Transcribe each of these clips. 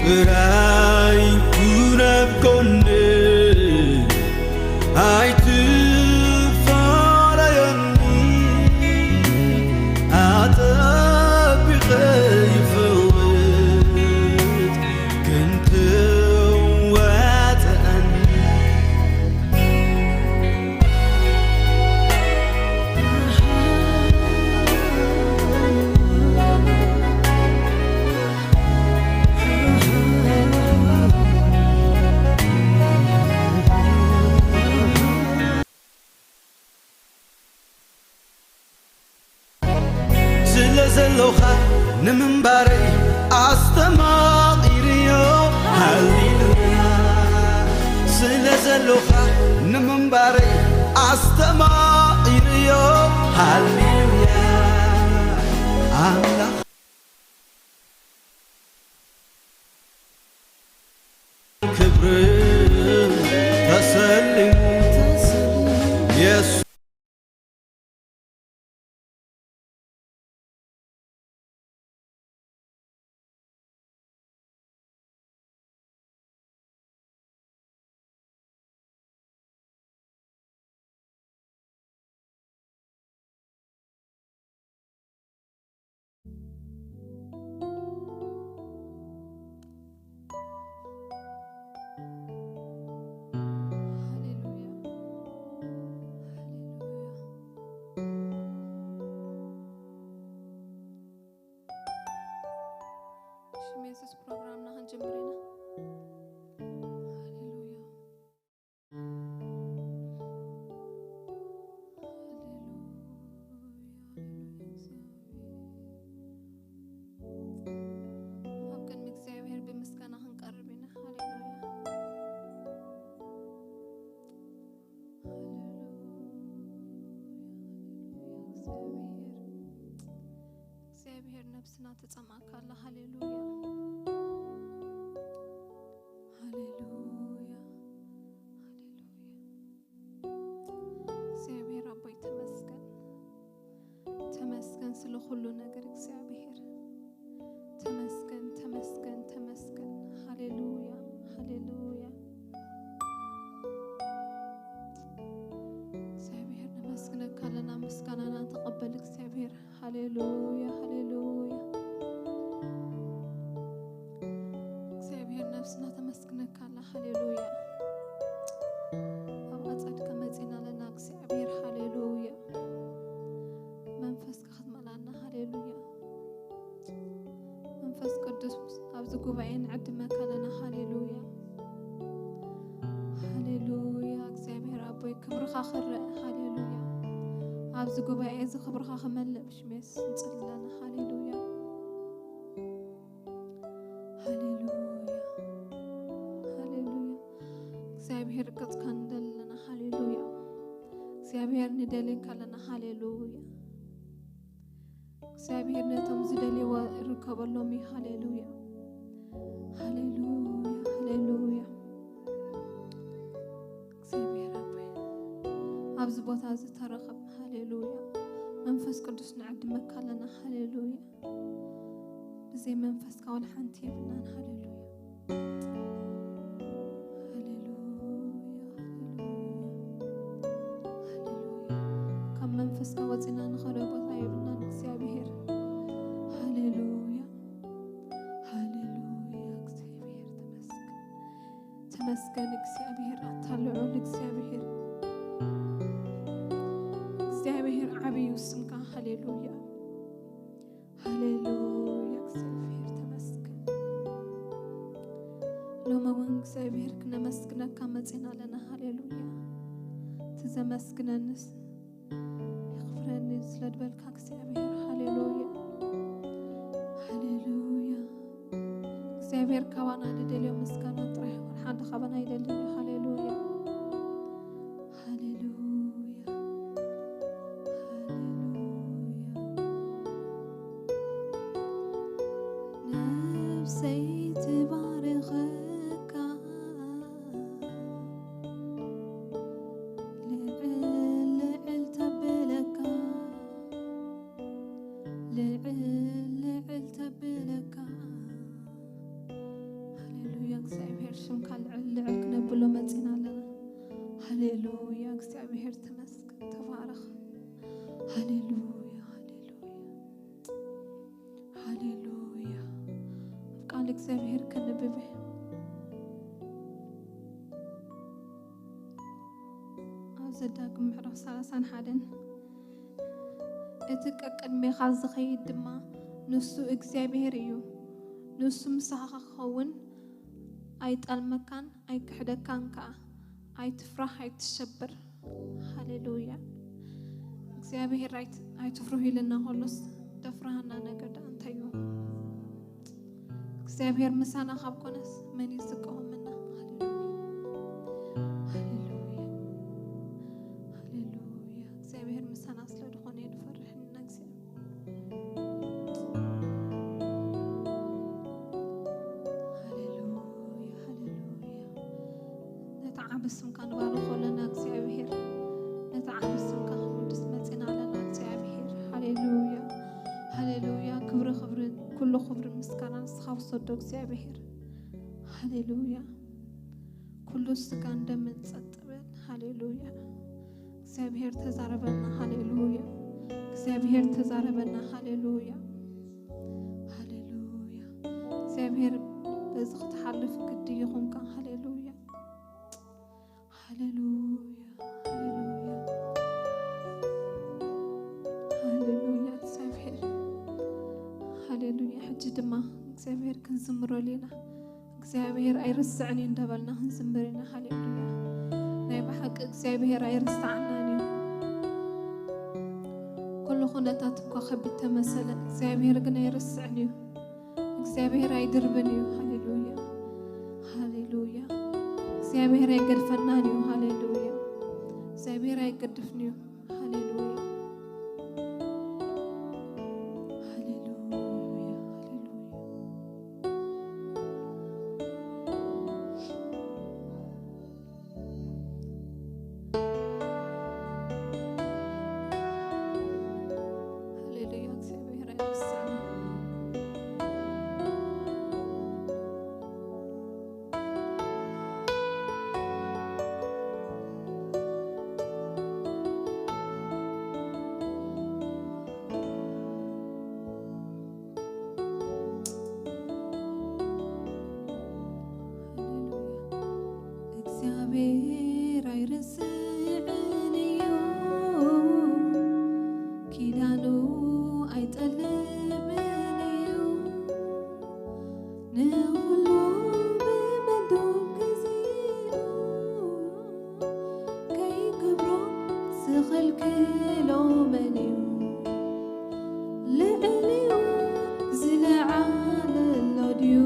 ጥራይ ኩረብ ጎኔ ኣይትፋረየኒ ኣጠቢቐ ይፍውጥ ክንትዋጥአኒ زلوخا نمنباري أستماقيريو هاليلويا زلوخا نمنباري أستماقيريو هاليلويا الله كبر تسلم يسوع Jesus program na hanjamrina. እግዚአብሔር ነፍስና ተጸማካለ ሃሌሉያ ሃሌሉያ እግዚአብሔር አባይ ተመስገን ተመስገን ስለ ሁሉ ነገር እግዚአብሔር ተመስገን ተመስገን ተመስገን ሃሌሉያ ሃሌሉያ እግዚአብሔር ነመስግነካ ለና ምስጋናና ተቀበል እግዚአብሔር ሃሌሉያ ሃሌሉያ እግዚአብሔር ነፍስና ተመስግነካለ ሃሌሉያ አባጻድ ከመጽና ለና እግዚአብሔር ሃሌሉያ መንፈስ ከኸትመላና ሃሌሉያ መንፈስ ቅዱስ አብዚ ጉባኤን ዕድመካ ለና ሃሌሉያ ሃሌሉያ እግዚአብሔር አቦይ ክብርኻ ክረአ ሃሌሉያ ኣብዚ ጉባኤ እዚ ክብርኻ ክመልእ ብሽሜስ ንጽልለና ሃሌሉያ ሃሌሉያ ሃሌሉያ እግዚአብሔር ቅጽካ ንደለና ሃሌሉያ እግዚአብሔር ንደልየካ ለና ሃሌሉያ እግዚአብሔር ነቶም ዝደልይዎ ይርከበሎም ሃሌሉያ ሃሌሉያ ሃሌሉያ እግዚአብሔር አቦይ ኣብዚ ቦታ እዚ ተረኸብ ሃሌሉያ መንፈስ ቅዱስ ንዕድመካ ለና ሃሌሉያ ብዘይ መንፈስ ካወል ሓንቲ የብልናን ሃሌሉያ ሃሌሉያ ሃሌሉያ ካብ መንፈስ ካወፂና ንኸደ ቦታ የብልናን እግዚአብሔር ሃሌሉያ ሃሌሉያ እግዚአብሔር ተመስገን እግዚአብሔር አታልዑል እግዚአብሔር እግዚአብሔር ዓብዩ ስምካ ሃሌሉያ ሃሌሉያ እግዚአብሔር ተመስገን ሎማውን እግዚአብሔር ክነመስግነካ መጽና ለና ሃሌሉያ ትዘመስግነንስ ይኽፍረኒ ስለድበልካ እግዚአብሔር ሃሌሉያ ሃሌሉያ እግዚአብሔር ካባና ደልዮ ምስጋና ጥራሕ ሓንተ ካባና ይደልዮ ሃሌሉያ ይባረክ ሃሌሉያ ሃሌሉያ ቃል እግዚአብሔር ከነበበ ዘዳግም ምዕራፍ 31 እቲ ቀቅድሜኻ ዝኸይድ ድማ ንሱ እግዚአብሔር እዩ ንሱ ምሳኻ ክኸውን ኣይጣልመካን ኣይክሕደካን ከዓ ኣይትፍራህ ኣይትሸበር ሃሌሉያ እግዚአብሔር ኣይትፍሩህ ኢልና ሆሎስ ደፍራህና ነገር እንታይ እዩ እግዚአብሔር ምሳና ካብ ኮነስ መን ይስቀሆምና بسم كان بارك لنا እግዚአብሔር نتعب بسم كان قدس مصينا لنا እግዚአብሔር هاليلويا هاليلويا كبر كل خبر مسكنا نسخاو صدق እግዚአብሔር هاليلويا كل سكان دم تصطبل هاليلويا እግዚአብሔር ተዛረበና هاليلويا እግዚአብሔር ተዛረበና هاليلويا هاليلويا እግዚአብሔር በዚህ ተሐልፍ ግድ ይኹን كان هاليلويا هاليلويا هاليلويا هاليلويا እግዚአብሔር هاليلويا حج دما እግዚአብሔር ክንዝምሮ ሌና እግዚአብሔር ኣይርስዕኒ እንደበልና ክንዝምርና هاليلويا ናይ በሐቅ እግዚአብሔር ኣይርስዓናኒ ኩሉ ኹነታት እኮ ከቢድ ተመሰለ እግዚአብሔር ግን ኣይርስዕኒ እግዚአብሔር ኣይድርብኒ هاليلويا هاليلويا እግዚአብሔር አይገድፈናኒ ሃሌሉያ እግዚአብሔር አይገድፍኒ ሃሌሉያ ሃሌሉያ ሃሌሉያ እግዚአብሔር አይረሳም እግዚአብሔር አይረሳኝዮ ኪዳኑ አይጠልብኝዮ ንሁሉ በመንዶም ጊዜኡ ከይክብሮ ዝኸልክሎ መንዩ ልዕልዩ ዝለዓለሎ ድዩ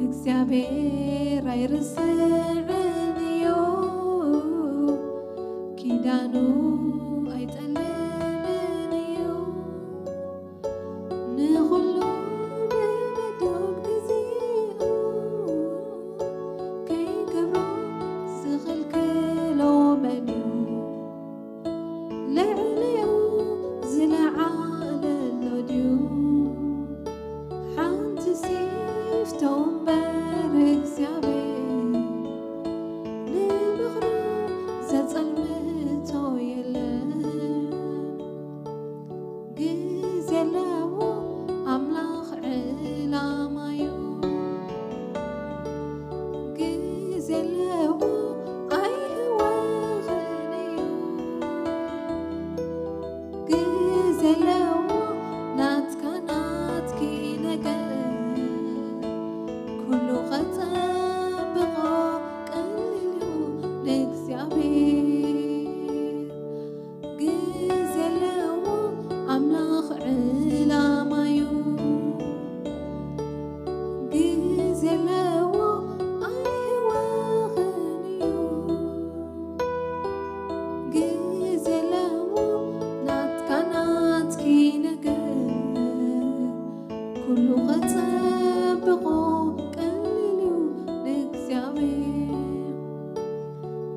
እግዚአብሔር አይረሳኝዮ ኪዳኑ አይጠልብኝዮ ንኹሉ በመንዶም ጊዜኡ ከይክብሮ ዝኽልክሎ መንዩ ልዕልዩ ዝለዓለሎ ድዩ ሓንቲ ሲፍቶም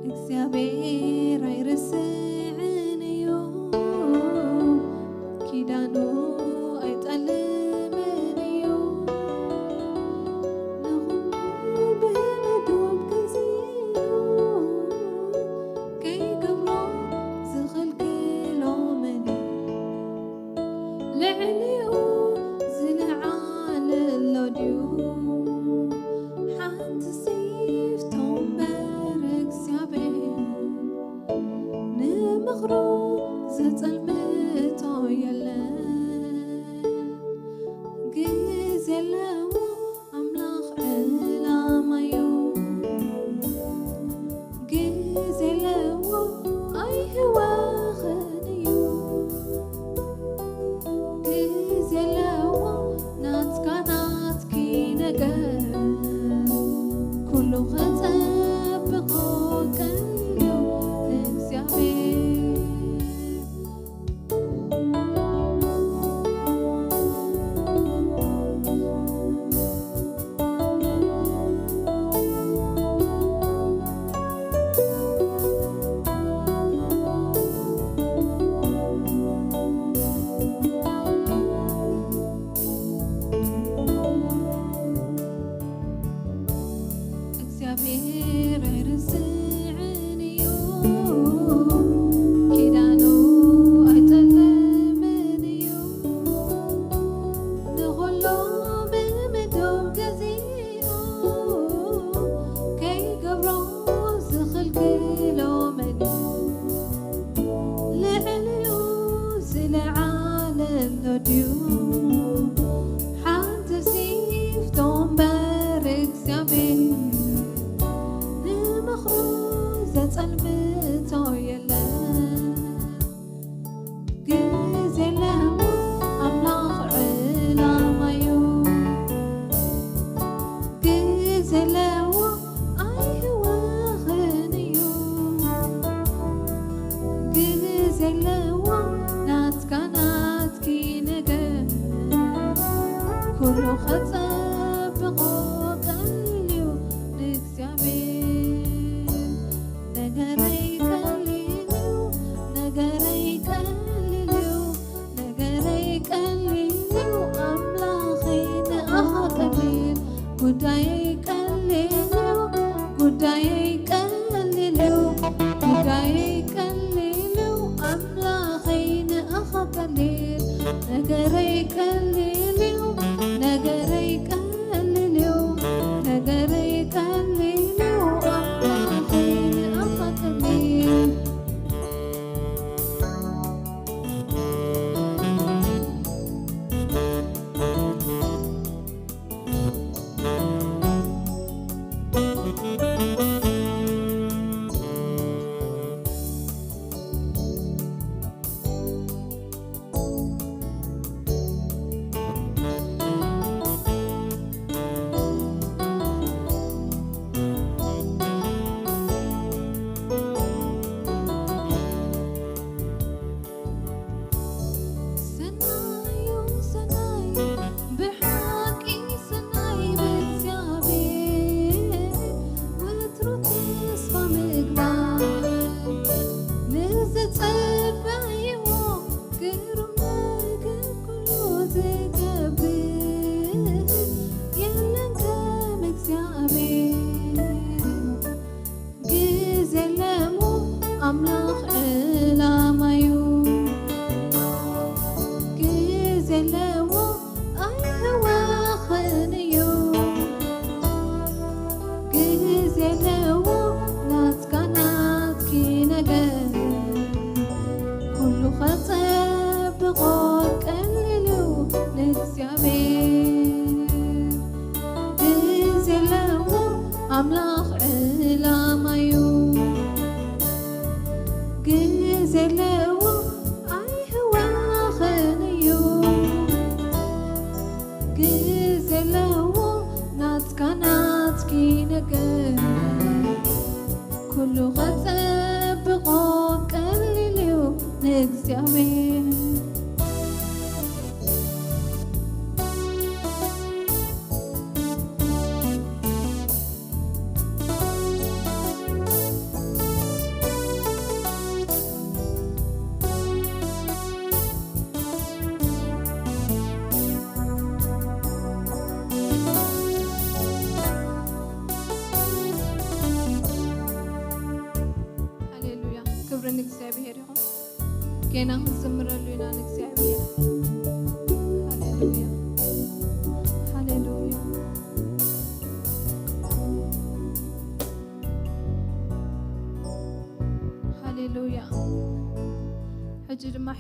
እግዚአብሔር አይረሳኝዮ ኪዳኑ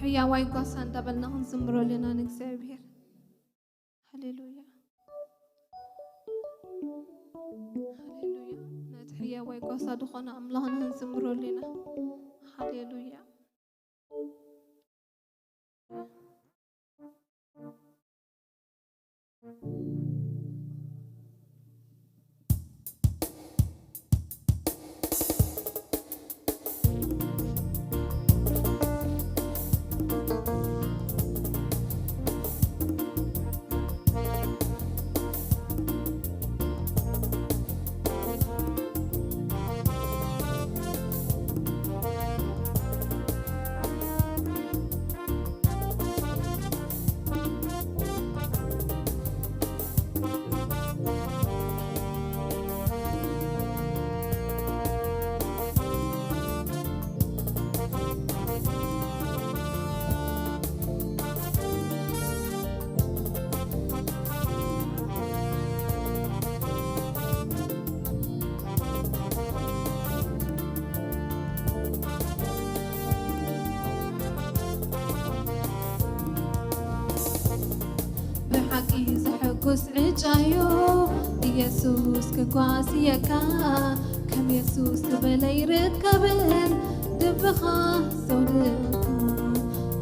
حياة ويقص عند بلنا نزمر لنا نكسبير هللويا هللويا نتحيا ويقص دخنا أملانا نزمر لنا هللويا ምርጫዮ ኢየሱስ ክጓስየካ ከም ኢየሱስ ዝበለ ይርከብን ድብኻ ዘውድቕካ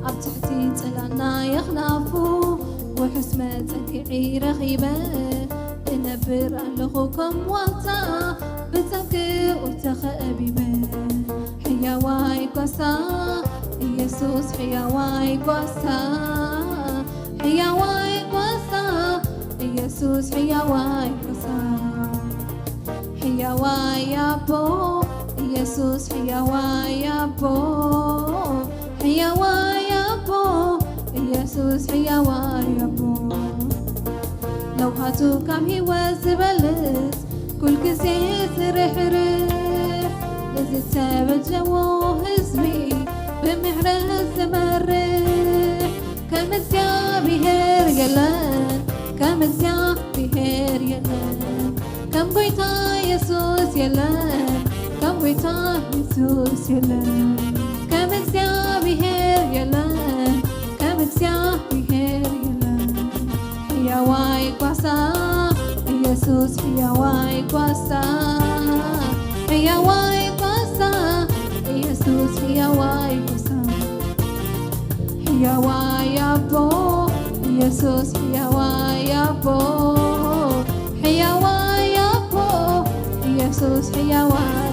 ኣብ ትሕቲ ጽላና የኽናፉ ውሑስ መጸጊዒ ረኺበ እነብር ኣለኹ ከም ዋልታ ብጸግኡ ተኸቢበ ሕያዋይ ጓሳ ኢየሱስ ሕያዋይ ጓሳ ሕያዋይ ጓሳ ኢየሱስ ሕያዋይ ጓሳ ሕያዋይ አቦ ኢየሱስ ሕያዋይ አቦ ሕያዋይ አቦ ኢየሱስ ሕያዋይ አቦ ለውሃቱ ካብ ሕይወት ዝበልጽ ኩል ግዜ ዝርሕርሕ ንዝተበጀዎ ህዝቢ ብምሕረት ዝመርሕ ከም እግዚአብሔር የለን ከም እግዚአብሔር የለን ከም ጎይታ ኢየሱስ የለን ከም ጎይታ ኢየሱስ የለን ከም እግዚአብሔር የለን ከም እግዚአብሔር የለን ሕያዋይ ጓሳ ኢየሱስ ሕያዋይ ጓሳ ሕያዋይ ጓሳ ኢየሱስ ሕያዋይ ጓሳ ሕያዋይ አቦ ኢየሱስ ሕያዋይ አቦ ሕያዋይ አቦ ኢየሱስ ሕያዋይ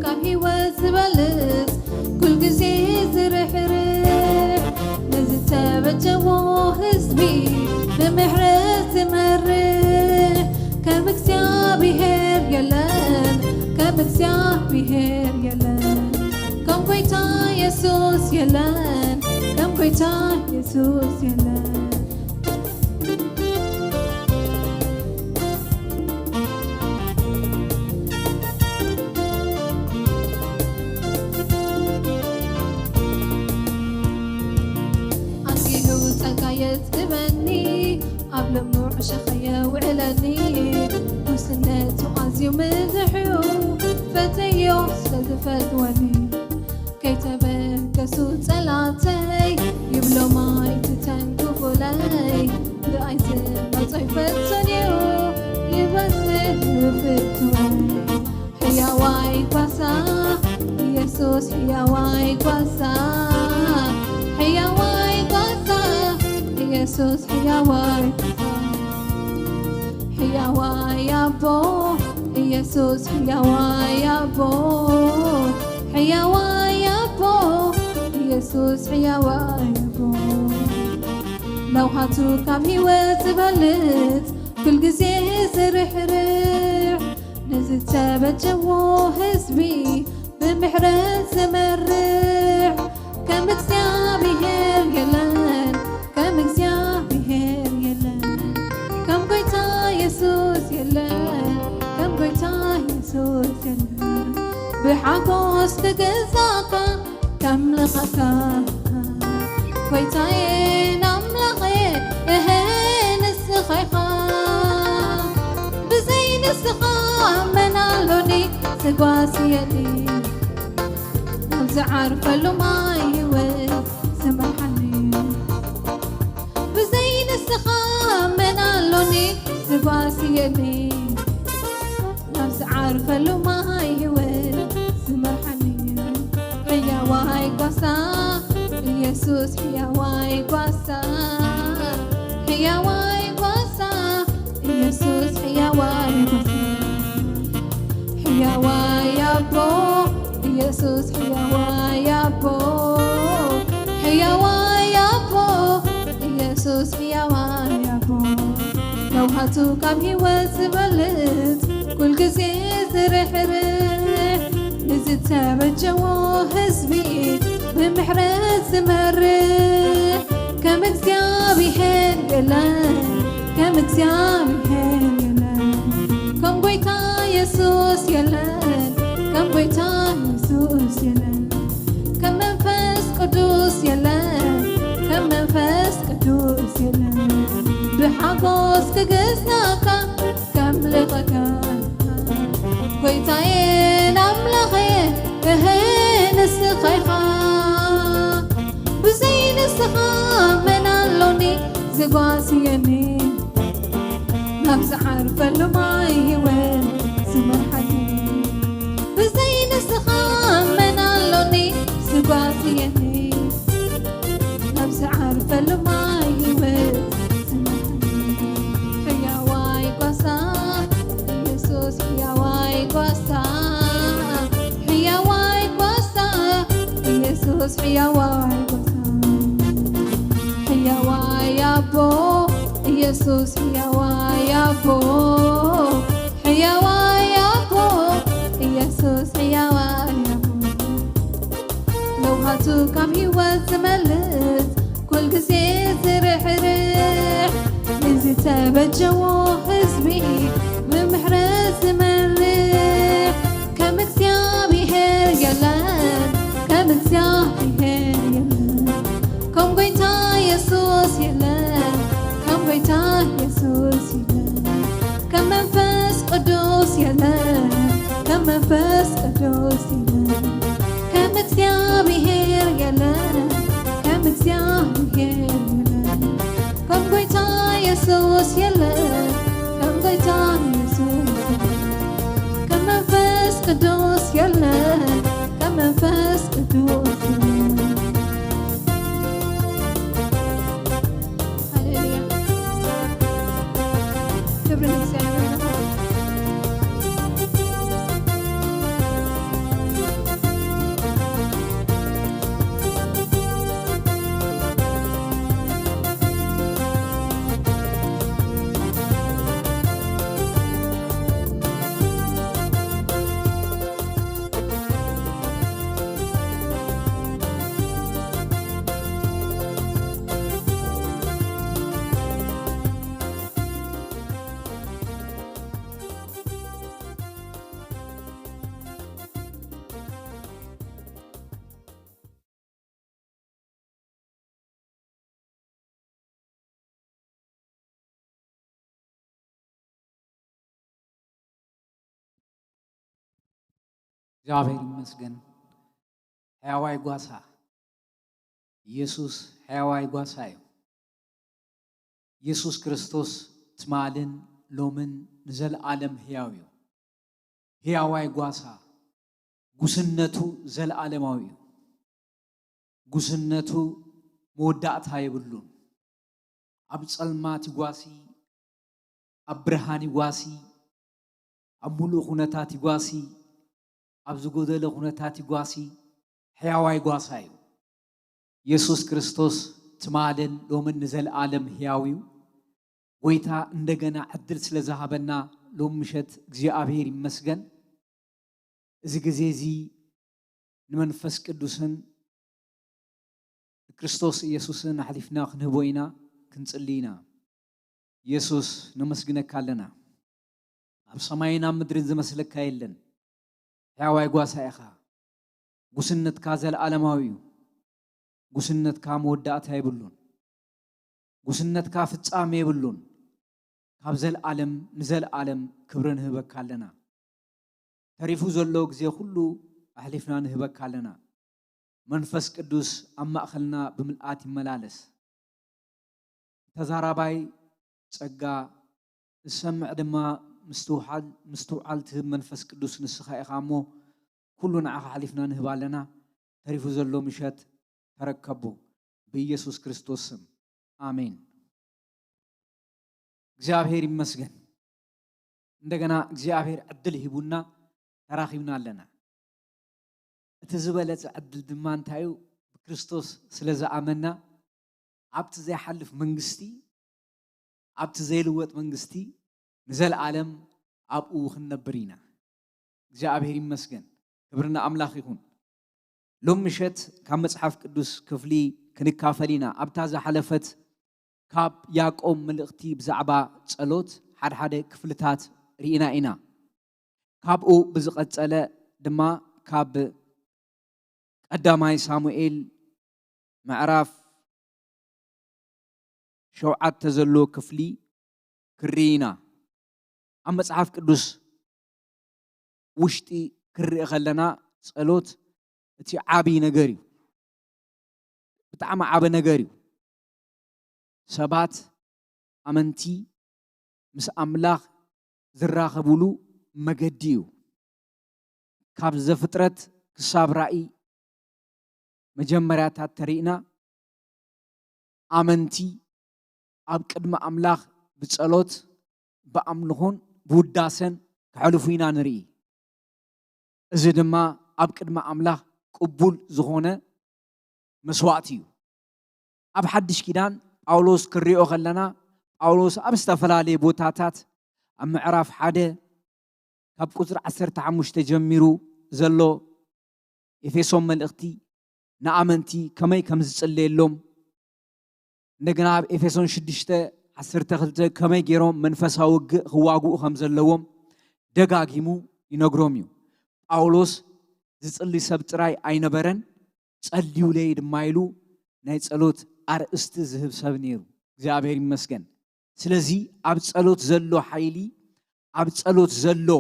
ካብ ሕይወት ዝበልጽ ኩል ግዜ ዝርሕርሕ ንዝተበጀዎ ህዝቢ ብምሕረት ዝመርሕ ከም እግዚአብሔር የለን ከም እግዚአብሔር የለን ከም ጎይታ ኢየሱስ የለን ከም ጎይታ ኢየሱስ የለን يتبني قبل معشقي وعلني وسنة عزي ومدحو فتيو ستفدوني كي تبكسو صلاتي يبلو ماي تتنكفو لي بأيت مطيفتنيو يبسل فتوي حياواي قاسا يسوس حياواي قاسا حياواي قاسا ኢየሱስ ሕያዋይ ሕያዋይ አቦ ኢየሱስ ሕያዋይ አቦ ሕያዋይ አቦ ኢየሱስ ሕያዋይ አቦ ለውሃቱ ካብ ሕይወት ዝበልጽ ኩል ግዜ ዝርሕርሕ ንዝተበጀዎ ህዝቢ ብምሕረት ዝመርሕ ከም እግዚአብሔር የለን ከም እግዚአብሔር የለን ከም ጎይታ ኢየሱስ የለን ከም ጎይታ ኢየሱስ የለን ብሓጎስ ክገዛእካ ከምልኸካ ጎይታዬ ኣምላኸ እሄ ንስኻ ኢኻ ብዘይ ንስኻ ኣመናሎኒ ዝጓስየኒ ናብ ዝዓርፈሉ ማይ ህይወት ዝመርሓኒ ንስኻ ኣመናሎኒ ዝጓስየኒ ናብ ዝዓርፈሉ ማይ ህይወት ዝመርሓኒ ሕያዋይ ጓሳ ኢየሱስ ሕያዋይ ጓሳ ሕያዋይ ጓሳ ኢየሱስ ሕያዋይ ጓሳ ሕያዋይ አቦ ኢየሱስ ሕያዋይ አቦ ሕያዋይ አቦ ኢየሱስ ሕያዋይ አቦ ለውሃቱ ካብ ሕይወት ዝበልጽ ኩል ግዜ ዝርሕርሕ ንዝተበጀዎ ህዝቢ ብምሕረት ዝመርሕ ከም እግዚአብሔር የለን ከም እግዚአብሔር የለን ከም ጎይታ ኢየሱስ የለን ከም ጎይታ ኢየሱስ የለን ከም መንፈስ ቅዱስ የለን ከም ክርስቶስ ክግዝናካ ከምልኸካ ጎይታዬ ኣምላኸየ ንስኻ ኢኻ ብዘይ ንስኻ መን ኣሎኒ ዝጓስየኒ ናብ ዝዓርፈሉ ማይ ህይወት ዝመርሓኒ ብዘይ ንስኻ መን ኣሎኒ ዝጓስየኒ ናብ ዝዓርፈሉ ማይ ህይወት ዝመርሓኒ ሕያዋይ ጓሳ ኢየሱስ ሕያዋይ ጓሳ ሕያዋይ ጓሳ ኢየሱስ ሕያዋይ ጓሳ ሕያዋይ ኣቦ ኢየሱስ ሕያዋይ ኣቦ ሕያዋይ ኣቦ ኢየሱስ ሕያዋይ ኣቦ ለውሃቱ ካብ ህይወት ዝመልስ ኩል ግዜ ዝርሕርሕ ንዝተበጀዎ ህዝቢ ብምሕረት ዝመርሕ ከም እግዚኣብሔር የለን ከም እግዚኣብሔር የለን ከም ጎይታ ኢየሱስ የለን ከም ጎይታ ኢየሱስ የለን ከም መንፈስ ቅዱስ የለን ከም መንፈስ ቅዱስ የለን ከም እግዚአብሔር የለን ከም እግዚአብሔር የለን ከም ጎይታ ኢየሱስ የለን ከም ጎይታ ኢየሱስ የለን ከም መንፈስ ቅዱስ የለን ከም መንፈስ ቅዱስ የለን ሃሌሉያ ክብር ለእግዚአብሔር ይሁን። እግዚአብሔር ይመስገን። ሕያዋይ ጓሳ ኢየሱስ ሕያዋይ ጓሳ እዩ። ኢየሱስ ክርስቶስ ትማልን ሎምን ንዘለዓለም ሕያው እዩ። ሕያዋይ ጓሳ ጉስነቱ ዘለዓለማዊ እዩ። ጉስነቱ መወዳእታ የብሉን። ኣብ ጸልማት ይጓሲ፣ ኣብ ብርሃን ይጓሲ፣ ኣብ ሙሉእ ኩነታት ይጓሲ፣ ኣብ ዝጎደለ ኩነታት ይጓሲ ሕያዋይ ጓሳ እዩ። ኢየሱስ ክርስቶስ ትማልን ሎምን ንዘለዓለም ሕያው እዩ። ጎይታ እንደገና ዕድል ስለ ዝሃበና ሎም ምሸት እግዚአብሔር ይመስገን። እዚ ግዜ እዚ ንመንፈስ ቅዱስን ክርስቶስ ኢየሱስን ኣሕሊፍና ክንህቦ ኢና ክንጽሊ ኢና። ኢየሱስ ነመስግነካ ኣለና። ኣብ ሰማይን ኣብ ምድርን ዝመስለካ የለን። ሕያዋይ ጓሳ ኢኻ። ጉስነትካ ዘለዓለማዊ እዩ። ጉስነትካ መወዳእታ የብሉን። ጉስነትካ ፍጻሜ የብሉን። ካብ ዘለዓለም ንዘለዓለም ክብሪ ንህበካ ኣለና። ተሪፉ ዘሎ ግዜ ኩሉ ኣሕሊፍና ንህበካ ኣለና። መንፈስ ቅዱስ ኣብ ማእኸልና ብምልኣት ይመላለስ። ተዛራባይ ጸጋ ዝሰምዕ ድማ ምስትውዓል ትህብ መንፈስ ቅዱስ ንስኻ ኢኻ እሞ ኩሉ ንዓኻ ሓሊፍና ንህብ ኣለና። ተሪፉ ዘሎ ምሸት ተረከቡ ብኢየሱስ ክርስቶስ ስም ኣሜን። እግዚአብሔር ይመስገን። እንደገና እግዚአብሔር ዕድል ሂቡና ተራኺብና ኣለና። እቲ ዝበለጸ ዕድል ድማ እንታይ እዩ? ብክርስቶስ ስለ ዝኣመና ኣብቲ ዘይሓልፍ መንግስቲ ኣብቲ ዘይልወጥ መንግስቲ ንዘለዓለም ኣብኡ ክንነብር ኢና። እግዚአብሔር ይመስገን። ክብርና ኣምላኽ ይኹን። ሎም ምሸት ካብ መጽሓፍ ቅዱስ ክፍሊ ክንካፈል ኢና። ኣብታ ዝሓለፈት ካብ ያዕቆብ መልእኽቲ ብዛዕባ ጸሎት ሓደ ክፍልታት ርኢና ኢና። ካብኡ ብዝቐጸለ ድማ ካብ ቀዳማይ ሳሙኤል ምዕራፍ 7 ዘሎ ክፍሊ كرينا أما صحاف قدوس وشتي كري خلنا صلوت تي عابي نجاري بتعمى عاب نجاري سبات أمنتي مس أملاخ ذراخ بولو مجديو كاب زفترت كساب رأي مجمرات ترينا أمنتي أب قدم أملاخ بتصلوت بأملخون بوداسن كحلفينا نري إذا ما أب قدم أملاخ قبول زخونة مسواتيو أب حدش كدان أولوس كريو خلنا أولوس أب استفلالي بوتاتات أم عرف حدا كاب قصر 15 تجمرو زلو إفيسوم ملختي نأمنتي كماي كمز تصلي لهم نجناب إفيسون 6 كماي جيروم منفسها وغواغو خمزلوهم دغاغيمو ينغروميو ጳውሎስ ዝጽሊ ሰብ ጥራይ ኣይነበረን ጸልዩ ለይ ድማይሉ ናይ ጸሎት አርእስቲ ዝህብ ሰብ ነይሩ እግዚአብሔር ይመስገን ስለዚ ኣብ ጸሎት ዘሎ ኃይሊ ኣብ ጸሎት ዘሎ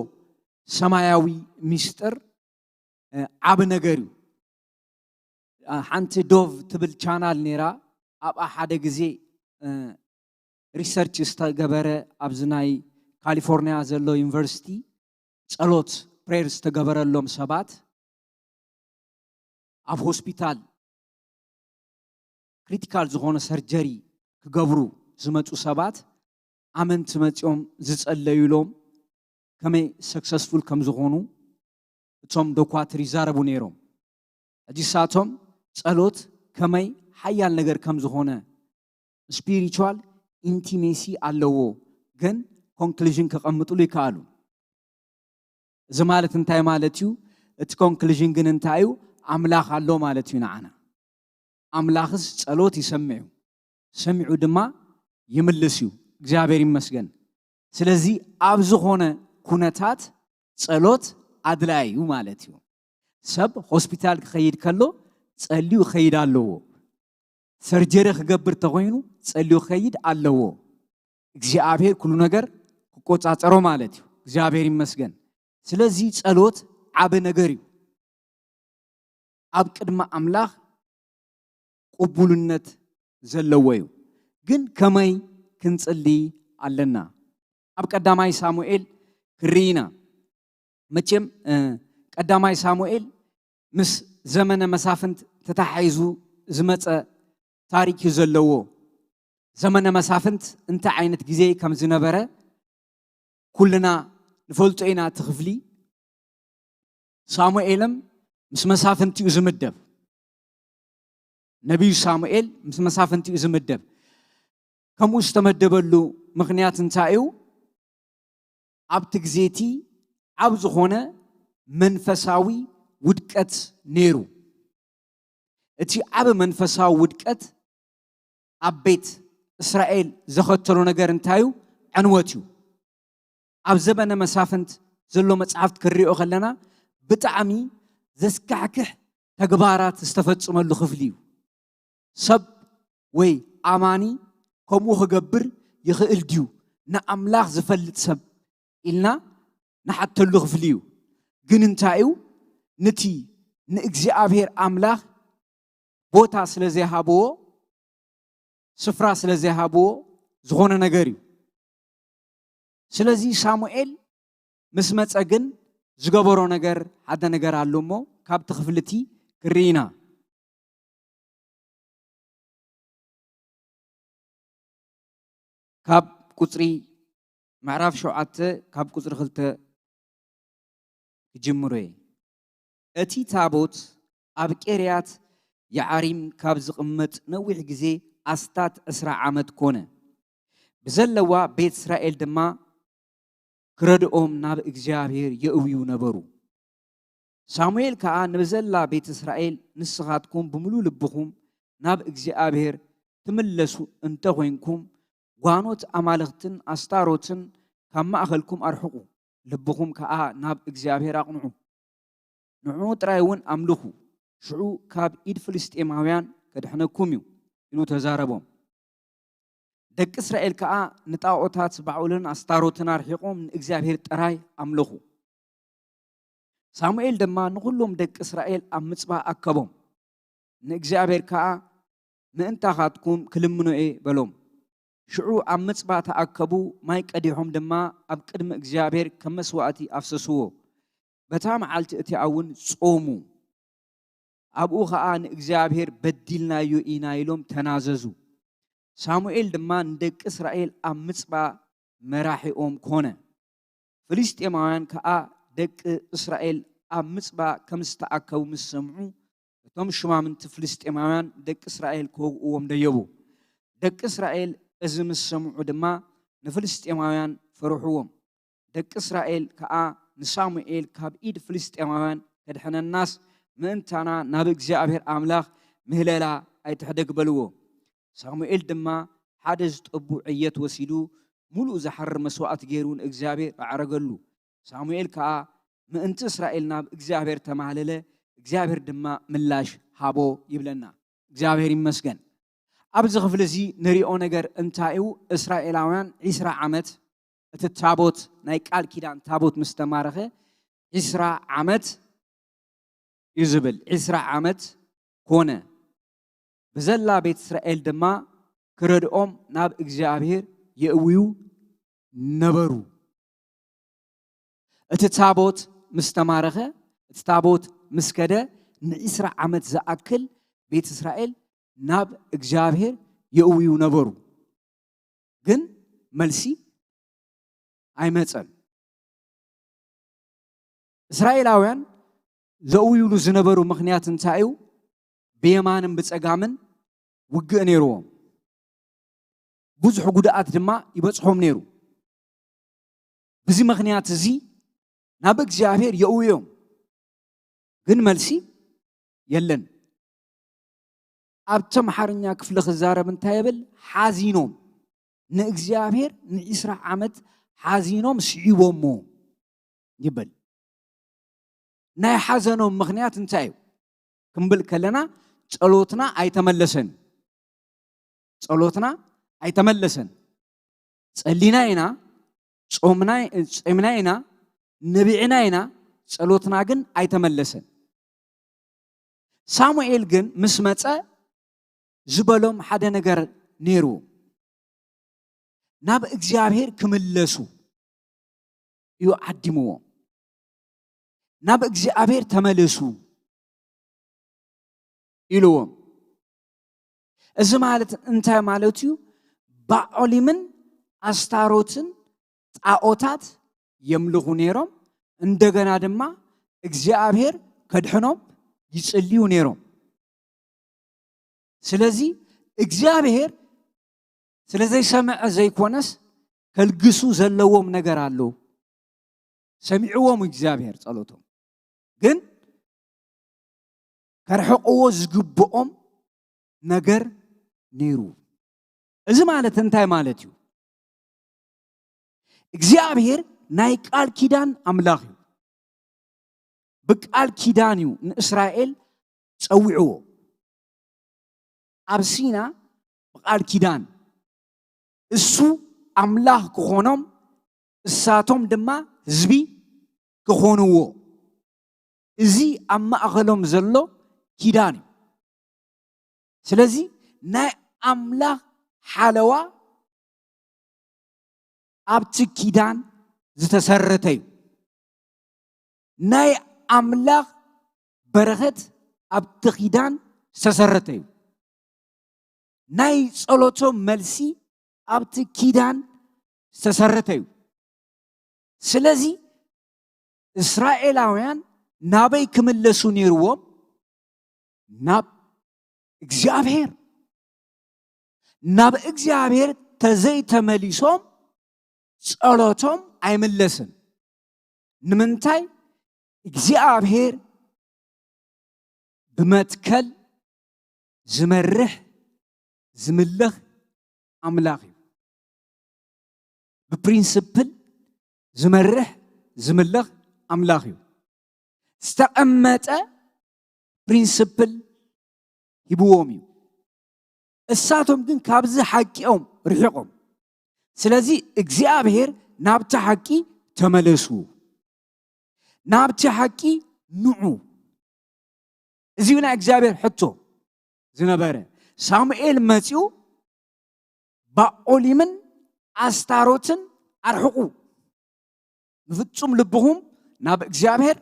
ሰማያዊ ሚስጥር ዓብ ነገር እዩ ሓንቲ ዶቭ ትብል ቻናል ነራ ኣብ ሓደ ግዜ ሪሰርች ዝተገበረ ኣብዚ ናይ ካሊፎርኒያ ዘሎ ዩኒቨርሲቲ ጸሎት prayers ተገበረሎም ሰባት ኣብ ሆስፒታል ክሪቲካል ዝኾነ ሰርጀሪ ክገብሩ ዝመጹ ሰባት ኣመንቲ መጽኦም ዝጸለዩሎም ከመይ ሰክሰስፉል ከም ዝኾኑ እቶም ዶክተር ይዛረቡ ነይሮም እጂሳቶም ጸሎት ከመይ ሓያል ነገር ከም ዝኾነ ስፒሪቹዋል ኢንቲሜሲ ኣለዎ ግን ኮንክሉዥን ከቀምጡሉ ይካሉ زمالت انتاي مالتيو ات كونكلوجن ግን እንታዩ አምላክ አለው ማለት ይናአና አምላክስ ጸሎት ይሰምዑ ሰምዑ ድማ ይመልስዩ እግዚአብሔር ይመስገን ስለዚህ አብዙ ሆነ ኩነታት ጸሎት አድላዩ ማለት እዩ ሰብ ሆስፒታል ከይድ ከሎ ጸልዩ ከይድ አለው ሰርጀሪ ከገብር ተቆይኑ ጸልዩ ከይድ አለው እግዚአብሔር ሁሉ ነገር ቆጻጸሮ ማለት እዩ እግዚአብሔር ይመስገን ስለዚህ ጸሎት ዓብ ነገር እዩ ኣብ ቅድመ አምላክ ቅቡልነት ዘለዎ እዩ ግን ከመይ ክንጽሊ ኣለና ኣብ ቀዳማይ ሳሙኤል ክሪና መቼም ቀዳማይ ሳሙኤል ምስ ዘመነ መሳፍንት ተታሓይዙ ዝመጸ ታሪክ ዘለዎ ዘመነ መሳፍንት እንታይ ዓይነት ግዜ ከም ዝነበረ ኩልና نفولت إنا تخفلي ساموئيلم مس مسافنتي وزمدب نبي ساموئيل مس مسافنتي وزمدب كم استمدب له مغنيات انتايو عبتك زيتي عبز هنا منفساوي ودكت نيرو اتي عب منفساوي ودكت عبيت إسرائيل زخطلو نجار انتايو عنواتيو ኣብ ዘበነ መሳፍንት ዘሎ መጽሐፍት ክሪኦ ከለና ብጣዕሚ ዘስካዕክሕ ተግባራት ዝተፈጽመሉ ክፍሊ እዩ ሰብ ወይ ኣማኒ ከምኡ ክገብር ይኽእል ድዩ ንኣምላኽ ዝፈልጥ ሰብ ኢልና ንሓተሉ ክፍሊ እዩ ግን እንታይ እዩ ነቲ ንእግዚአብሔር ኣምላኽ ቦታ ስለ ዘይሃብዎ ስፍራ ስለ ዘይሃብዎ ዝኾነ ነገር እዩ ስለዚህ ሳሙኤል ምስ መጸግን ዝገበሮ ነገር ሓደ ነገር አለሞ ካብ ተኽፍልቲ ክሪና ካብ ቁጽሪ ምዕራፍ 7 ካብ ቁጽሪ 2 ይጅምሩ እቲ ታቦት ኣብ ቄርያት የዓሪም ካብ ዝቕመጥ ነዊሕ ግዜ ኣስታት 10 ዓመት ኮነ ብዘለዋ ቤት እስራኤል ድማ ክረድኦም ናብ እግዚአብሔር የእውዩ ነበሩ ሳሙኤል ከዓ ንብዘላ ቤት እስራኤል ንስኻትኩም ብምሉ ልብኹም ናብ እግዚአብሔር ትምለሱ እንተ ኮይንኩም ጓኖት አማልኽትን አስታሮትን ካብ ማእኸልኩም አርሕቁ ልብኹም ከዓ ናብ እግዚአብሔር አቅንዑ ንዑ ጥራይ እውን አምልኹ ሽዑ ካብ ኢድ ፍልስጤማውያን ከድሕነኩም እዩ ኢሉ ተዛረቦም ደቂ እስራኤል ከዓ ንጣዖታት ባዕልን ኣስታሮትን ኣርሒቆም ንእግዚአብሔር ጥራይ ኣምልኹ ሳሙኤል ድማ ንኩሎም ደቂ እስራኤል ኣብ ምጽባህ ኣከቦም ንእግዚአብሔር ከዓ ምእንታኻትኩም ክልምኑኤ በሎም ሽዑ ኣብ ምጽባህ ተኣከቡ ማይ ቀዲሖም ድማ ኣብ ቅድሚ እግዚአብሔር ከም መስዋዕቲ ኣፍሰስዎ በታ መዓልቲ እቲ ኣውን ጾሙ ኣብኡ ከዓ ንእግዚአብሔር በዲልናዮ ኢና ኢሎም ተናዘዙ ሳሙኤል ድማ ንደቂ እስራኤል ኣብ ምጽባህ መራሒኦም ኮነ ፍልስጤማውያን ከዓ ደቂ እስራኤል ኣብ ምጽባህ ከም ዝተኣከቡ ምስ ሰምዑ እቶም ሽማምንቲ ፍልስጤማውያን ደቂ እስራኤል ክወግእዎም ደየቡ ደቂ እስራኤል እዚ ምስ ሰምዑ ድማ ንፍልስጤማውያን ፈርሕዎም ደቂ እስራኤል ከዓ ንሳሙኤል ካብ ኢድ ፍልስጤማውያን ከድሕነናስ ምእንታና ናብ እግዚአብሔር ኣምላኽ ምህለላ ኣይትሕደግ በልዎ ሳሙኤል ድማ ሓደ ዝጠቡዕ ዕየት ወሲዱ ሙሉእ ዝሓርር መስዋዕት ገይሩ ንእግዚአብሔር ኣዕረገሉ ሳሙኤል ከዓ ምእንቲ እስራኤል ናብ እግዚአብሔር ተማህለለ እግዚአብሔር ድማ ምላሽ ሃቦ ይብለና እግዚአብሔር ይመስገን ኣብዚ ክፍሊ እዚ ንሪኦ ነገር እንታይ እዩ እስራኤላውያን 20 ዓመት እቲ ታቦት ናይ ቃል ኪዳን ታቦት ምስ ተማረኸ 20 ዓመት ይዝብል 20 ዓመት ኮነ ብዘላ ቤት እስራኤል ድማ ክረድኦም ናብ እግዚአብሔር የእውዩ ነበሩ እቲ ታቦት ምስ ተማረኸ እቲ ታቦት ምስ ከደ ን20 ዓመት ዝኣክል ቤት እስራኤል ናብ እግዚአብሔር የእውዩ ነበሩ ግን መልሲ ኣይመጸን እስራኤላውያን ዘእውዩሉ ዝነበሩ ምኽንያት እንታይ እዩ ብየማንን ብጸጋምን ውግእ ነይርዎም ብዙሕ ጉድኣት ድማ ይበጽሖም ነይሩ በዚ ምኽንያት እዚ ናብ እግዚአብሔር የእውዮም ግን መልሲ የለን ኣብቶም ሓርኛ ክፍሊ ክዛረብ እንታይ ይብል ሓዚኖም ንእግዚአብሔር ን20 ዓመት ሓዚኖም ስዒቦሞ ይብል ናይ ሓዘኖም ምኽንያት እንታይ እዩ ክንብል ከለና ጸሎትና ኣይተመለሰን ጸሊና ኢና ጾምና ኢና ነቢዕና ኢና ጸሎትና ግን ኣይተመለሰን ሳሙኤል ግን ምስ መጸ ዝበሎም ሓደ ነገር ነይሩ ናብ እግዚአብሔር ክምለሱ እዩ ዓዲምዎ ናብ እግዚአብሔር ተመለሱ ኢልዎም እዚ ማለት እንታይ ማለት እዩ ባዕሊምን ኣስታሮትን ጣዖታት የምልኹ ነይሮም እንደገና ድማ እግዚአብሔር ከድሕኖም ይጽልዩ ነይሮም ስለዚ እግዚአብሔር ስለዘይሰምዐ ዘይኮነስ ከልግሱ ዘለዎም ነገር ኣለው ሰሚዕዎም እግዚአብሔር ጸሎቶም ግን ከርሕቅዎ ዝግብኦም ነገር ነይሩ እዚ ማለት እንታይ ማለት እዩ እግዚአብሔር ናይ ቃል ኪዳን ኣምላኽ እዩ ብቃል ኪዳን እዩ ንእስራኤል ጸዊዕዎ ኣብ ሲና ብቃል ኪዳን እሱ ኣምላኽ ክኾኖም እሳቶም ድማ ህዝቢ ክኾንዎ እዚ ኣብ ማእኸሎም ዘሎ ኪዳን እዩ ስለዚ ናይ ኣምላኽ ሓለዋ ኣብቲ ኪዳን ዝተሰረተ እዩ ናይ ኣምላኽ በረኸት ኣብቲ ኪዳን ዝተሰረተ እዩ ናይ ጸሎቶም መልሲ ኣብቲ ኪዳን ዝተሰረተ እዩ ስለዚ እስራኤላውያን ናበይ ክምለሱ ነይርዎም ናብ እግዚአብሔር ናብ እግዚአብሔር ተዘይተመሊሶም ጸሎቶም ኣይምለስን ንምንታይ እግዚአብሔር ብመትከል ዝመርሕ ዝምልኽ ኣምላኽ እዩ ብፕሪንሲፕል ዝመርሕ ዝምልኽ ኣምላኽ እዩ ዝተቐመጠ ፕሪንሲፕል ሂብዎም እዩ እሳቶም ግን ካብዚ ሓቂኦም ርሒቆም ስለዚህ እግዚአብሔር ናብቲ ሓቂ ተመለሱ ናብቲ ሓቂ ንዑ እዚና እግዚአብሔር ሕቶ ዝነበረ ሳሙኤል መጺኡ ባኦሊምን አስታሮትን አርሕቁ ንፍጹም ልብኹም ናብ እግዚአብሔር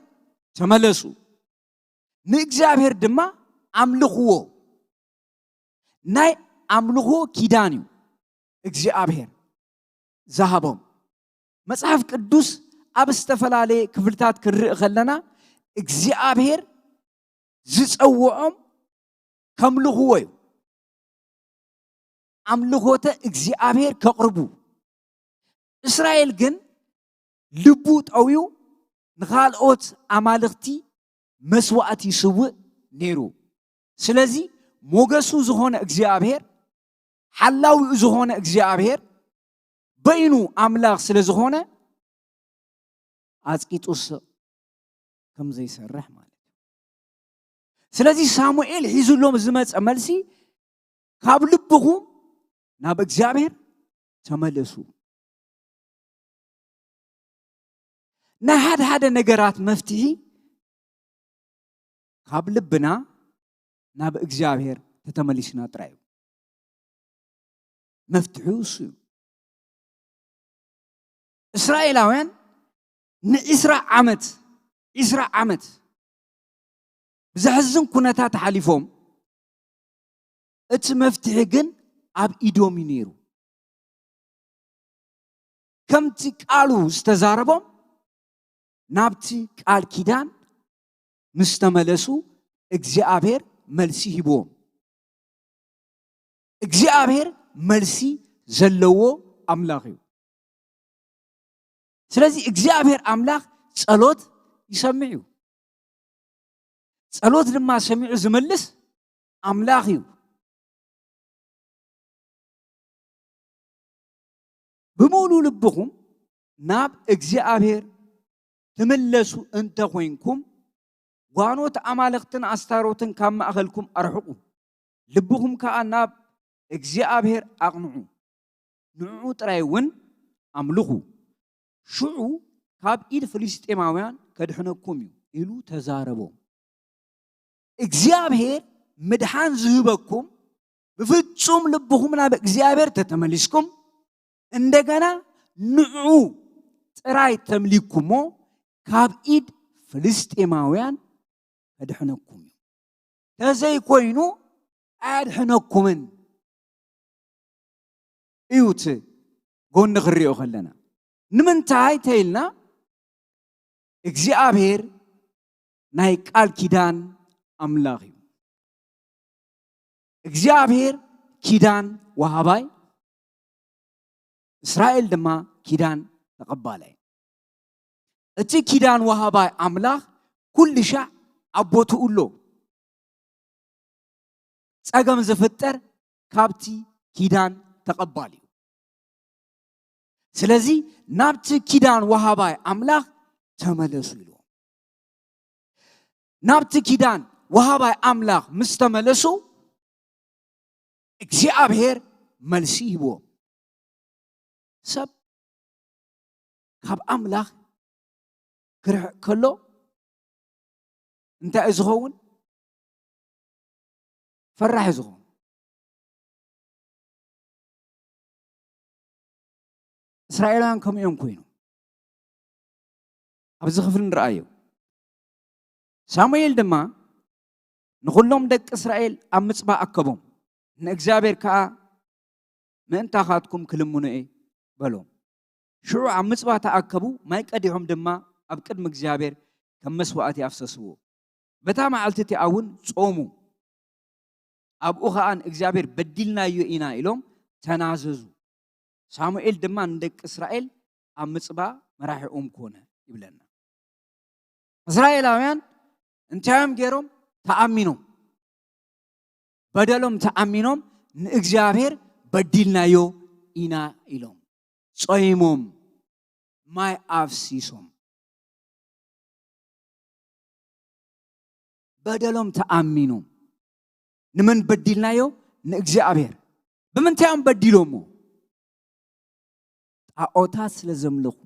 ተመለሱ ንእግዚአብሔር ድማ አምልኽዎ ናይ አምልኾ ኪዳን እዩ እግዚአብሔር ዝሃቦም መጽሐፍ ቅዱስ ኣብ ዝተፈላለየ ክፍልታት ክንርኢ ከለና እግዚአብሔር ዝጸውዖም ከምልኽዎ እዩ አምልኾተ እግዚአብሔር ከቅርቡ እስራኤል ግን ልቡ ጠዊው ንኻልኦት አማልኽቲ መስዋዕት ይስውእ ነይሩ ስለዚ ሞገሱ ዝኾነ እግዚአብሔር ሓላዊኡ ዝኾነ እግዚአብሔር በይኑ አምላኽ ስለ ዝኾነ አጽቂጡስ ከም ዘይሰርሕ ማለት ስለዚ ሳሙኤል ሒዙሎም ዝመጸ መልሲ ካብ ልብኹም ናብ እግዚአብሔር ተመለሱ ናይ ሓደ ነገራት መፍትሒ ካብ ልብና ናብ እግዚአብሔር ተተመሊስና ጥራይ መፍትሒው እሱ እስራኤላውያን ንዒስራ ዓመት ብዘሕዝን ኩነታት ሓሊፎም እቲ መፍትሒ ግን ኣብ ኢዶም ነይሩ ከምቲ ቃሉ ዝተዛረቦም ናብቲ ቃል ኪዳን ምስ ተመለሱ እግዚአብሔር መልሲ ሂቦም እግዚአብሔር መልሲ ዘለዎ አምላኽ እዩ ስለዚ እግዚአብሔር አምላኽ ጸሎት ይሰምዕ እዩ ጸሎት ድማ ሰሚዑ ዝመልስ አምላኽ እዩ ብሙሉ ልብኹም ናብ እግዚአብሔር ተመለሱ እንተ ኮይንኩም ጓኖት አማልኽትን አስታሮትን ካብ ማእኸልኩም አርሕቁ ልብኹም ከዓ ናብ እግዚአብሔር አቅንዑ ንዑ ጥራይ እውን አምልኹ ሽዑ ካብ ኢድ ፍልስጤማውያን ከድሕነኩም እዩ ኢሉ ተዛረቦም እግዚአብሔር ምድሓን ዝህበኩም ብፍጹም ልብኹም ናብ እግዚአብሔር ተተመሊስኩም እንደገና ንዑ ጥራይ ተምሊኩሞ ካብ ኢድ ፍልስጤማውያን ከድሕነኩም እዩ ተዘይ ኮይኑ ኣድሕነኩምን እዩት ጎን ክሪኦ ከለና ንምንታይ ተይልና እግዚአብሔር ናይ ቃል ኪዳን አምላኽ እዩ እግዚአብሔር ኪዳን ወሃባይ እስራኤል ድማ ኪዳን ተቀባላይ እቲ ኪዳን ወሃባይ አምላኽ ኩሉ ሻዕ አቦቱኡሎ ጸገም ዝፍጠር ካብቲ ኪዳን ተቀባል እዩ ስለዚ ናብቲ ኪዳን ወሃባይ አምላኽ ተመለሱ ኢሉ ናብቲ ኪዳን ወሃባይ አምላኽ ምስ ተመለሱ እግዚአብሔር መልሲ ሂቦ ሰብ ካብ አምላኽ ክርሕቅ ከሎ እንታይ ዝኸውን ፈራህ ዝኸውን እስራኤላውያን ከምኦም ኮይኑ ኣብዚ ክፍል ንርአዮ ሳሙኤል ድማ ንኹሎም ደቂ እስራኤል ኣብ ምጽባእ ኣከቦም ንእግዚአብሔር ከዓ ምእንታኻትኩም ክልምኑ እየ በሎም ሽዑ ኣብ ምጽባእ ተኣከቡ ማይ ቀዲሖም ድማ ኣብ ቅድሚ እግዚአብሔር ከም መስዋዕት ያፍሰስዎ በታ መዓልቲ እቲኣ እውን ጾሙ ኣብኡ ከዓ እግዚአብሔር በዲልናዮ ኢና ኢሎም ተናዘዙ ሳሙኤል ድማ ንደቂ እስራኤል ኣብ ምጽባእ መራሒኦም ኮነ ይብለና እስራኤላውያን እንታዮም ገይሮም ተኣሚኖም በደሎም ተኣሚኖም ንእግዚአብሔር በዲልናዮ ኢና ኢሎም ጾይሞም ማይ አፍሲሶም በደሎም ተኣሚኖም ንመን በዲልናዮ ንእግዚአብሔር ብምንታዮም በዲሎሞ ጣዖታት ስለ ዘምልኹ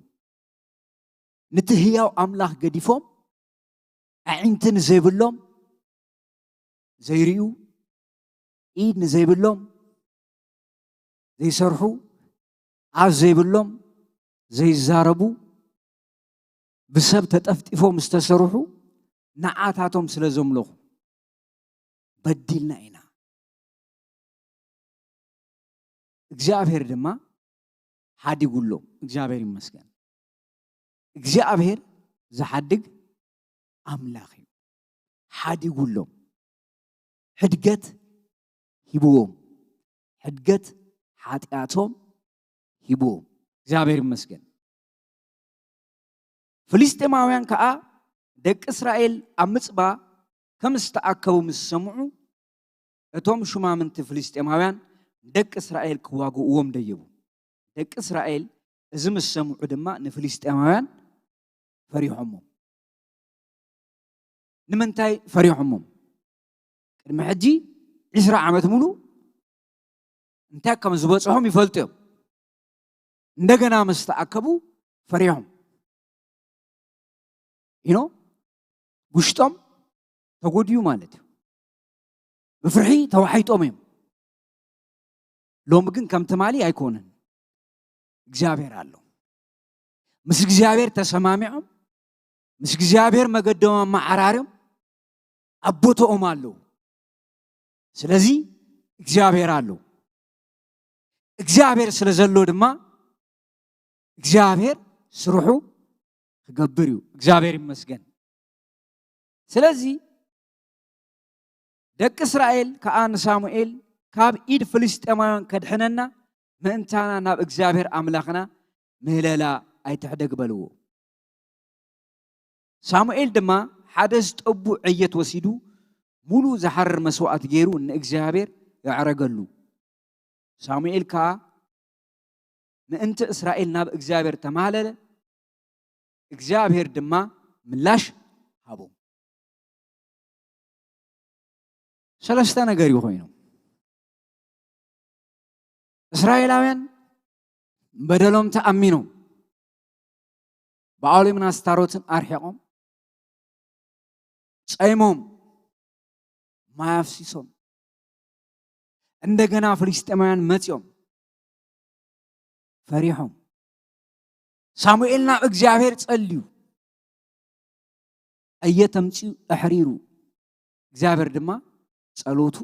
ንትህያው ኣምላኽ ገዲፎም ኣዒንትን ዘይብሎም ዘይርዩ ኢድ ንዘይብሎም ዘይሰርሑ ኣብ ዘይብሎም ዘይዛረቡ ብሰብ ተጠፍጢፎም ዝተሰርሑ ንዓታቶም ስለ ዘምልኹ በዲልና ኢና እግዚአብሔር ድማ ሓዲጉሎም እግዚአብሔር ይመስገን እግዚአብሔር ዝሓድግ ኣምላኽ እዩ ሓዲጉሎም ሕድገት ሂብዎም ሕድገት ሓጢአቶም ሂብዎም እግዚአብሔር ይመስገን ፍልስጤማውያን ከዓ ደቂ እስራኤል ኣብ ምጽባ ከም ዝተኣከቡ ምስ ሰምዑ እቶም ሹማምንቲ ፍልስጤማውያን ደቂ እስራኤል ክዋግኡዎም ደየቡ ደቂ እስራኤል እዚ ምስ ሰምዑ ድማ ንፍልስጤማውያን ፈሪሖሞም ንምንታይ ፈሪሖሞም ቅድሚ ሕጂ 20 ዓመት ሙሉ እንታይ ከም ዝበጽሖም ይፈልጡ እዮም እንደገና ምስ ተኣከቡ ፈሪሖም ውሽጦም ተጎድዩ ማለት እዩ ብፍርሒ ተዋሒጦም እዮም ሎሚ ግን ከም ትማሊ ኣይኮነን እግዚአብሔር ኣሎ ምስ እግዚአብሔር ተሰማሚዖም ምስ እግዚአብሔር መገዶም ማዓራርዮም ኣቦቶኦም ኣለዉ ስለዚ እግዚአብሔር ኣሎ እግዚአብሔር ስለ ዘሎ ድማ እግዚአብሔር ስርሑ ክገብር እዩ እግዚአብሔር ይመስገን ስለዚ ደቂ እስራኤል ከዓ ንሳሙኤል ካብ ኢድ ፍልስጤማውያን ከድሕነና ምእንታና ናብ እግዚአብሔር ኣምላኽና ምህለላ ኣይትሕደግ በልዎ ሳሙኤል ድማ ሓደ ዝጠቡዕ ዕየት ወሲዱ ሙሉ ዝሓርር መስዋዕት ገይሩ ንእግዚአብሔር ያዕረገሉ ሳሙኤል ከዓ ምእንቲ እስራኤል ናብ እግዚአብሔር ተማህለለ እግዚአብሔር ድማ ምላሽ ሃቦም ሰለስተ ነገር ይኾይኑ እስራኤላውያን በደሎም ተኣሚኖም በኣሎምን ኣስታሮትን ኣርሒቆም ጸይሞም ማይ ኣፍሲሶም እንደገና ፍልስጤማውያን መጽኦም ፈሪሖም ሳሙኤል ናብ እግዚአብሔር ጸልዩ እየተምጽኡ ኣሕሪሩ እግዚአብሔር ድማ ጸሎቱ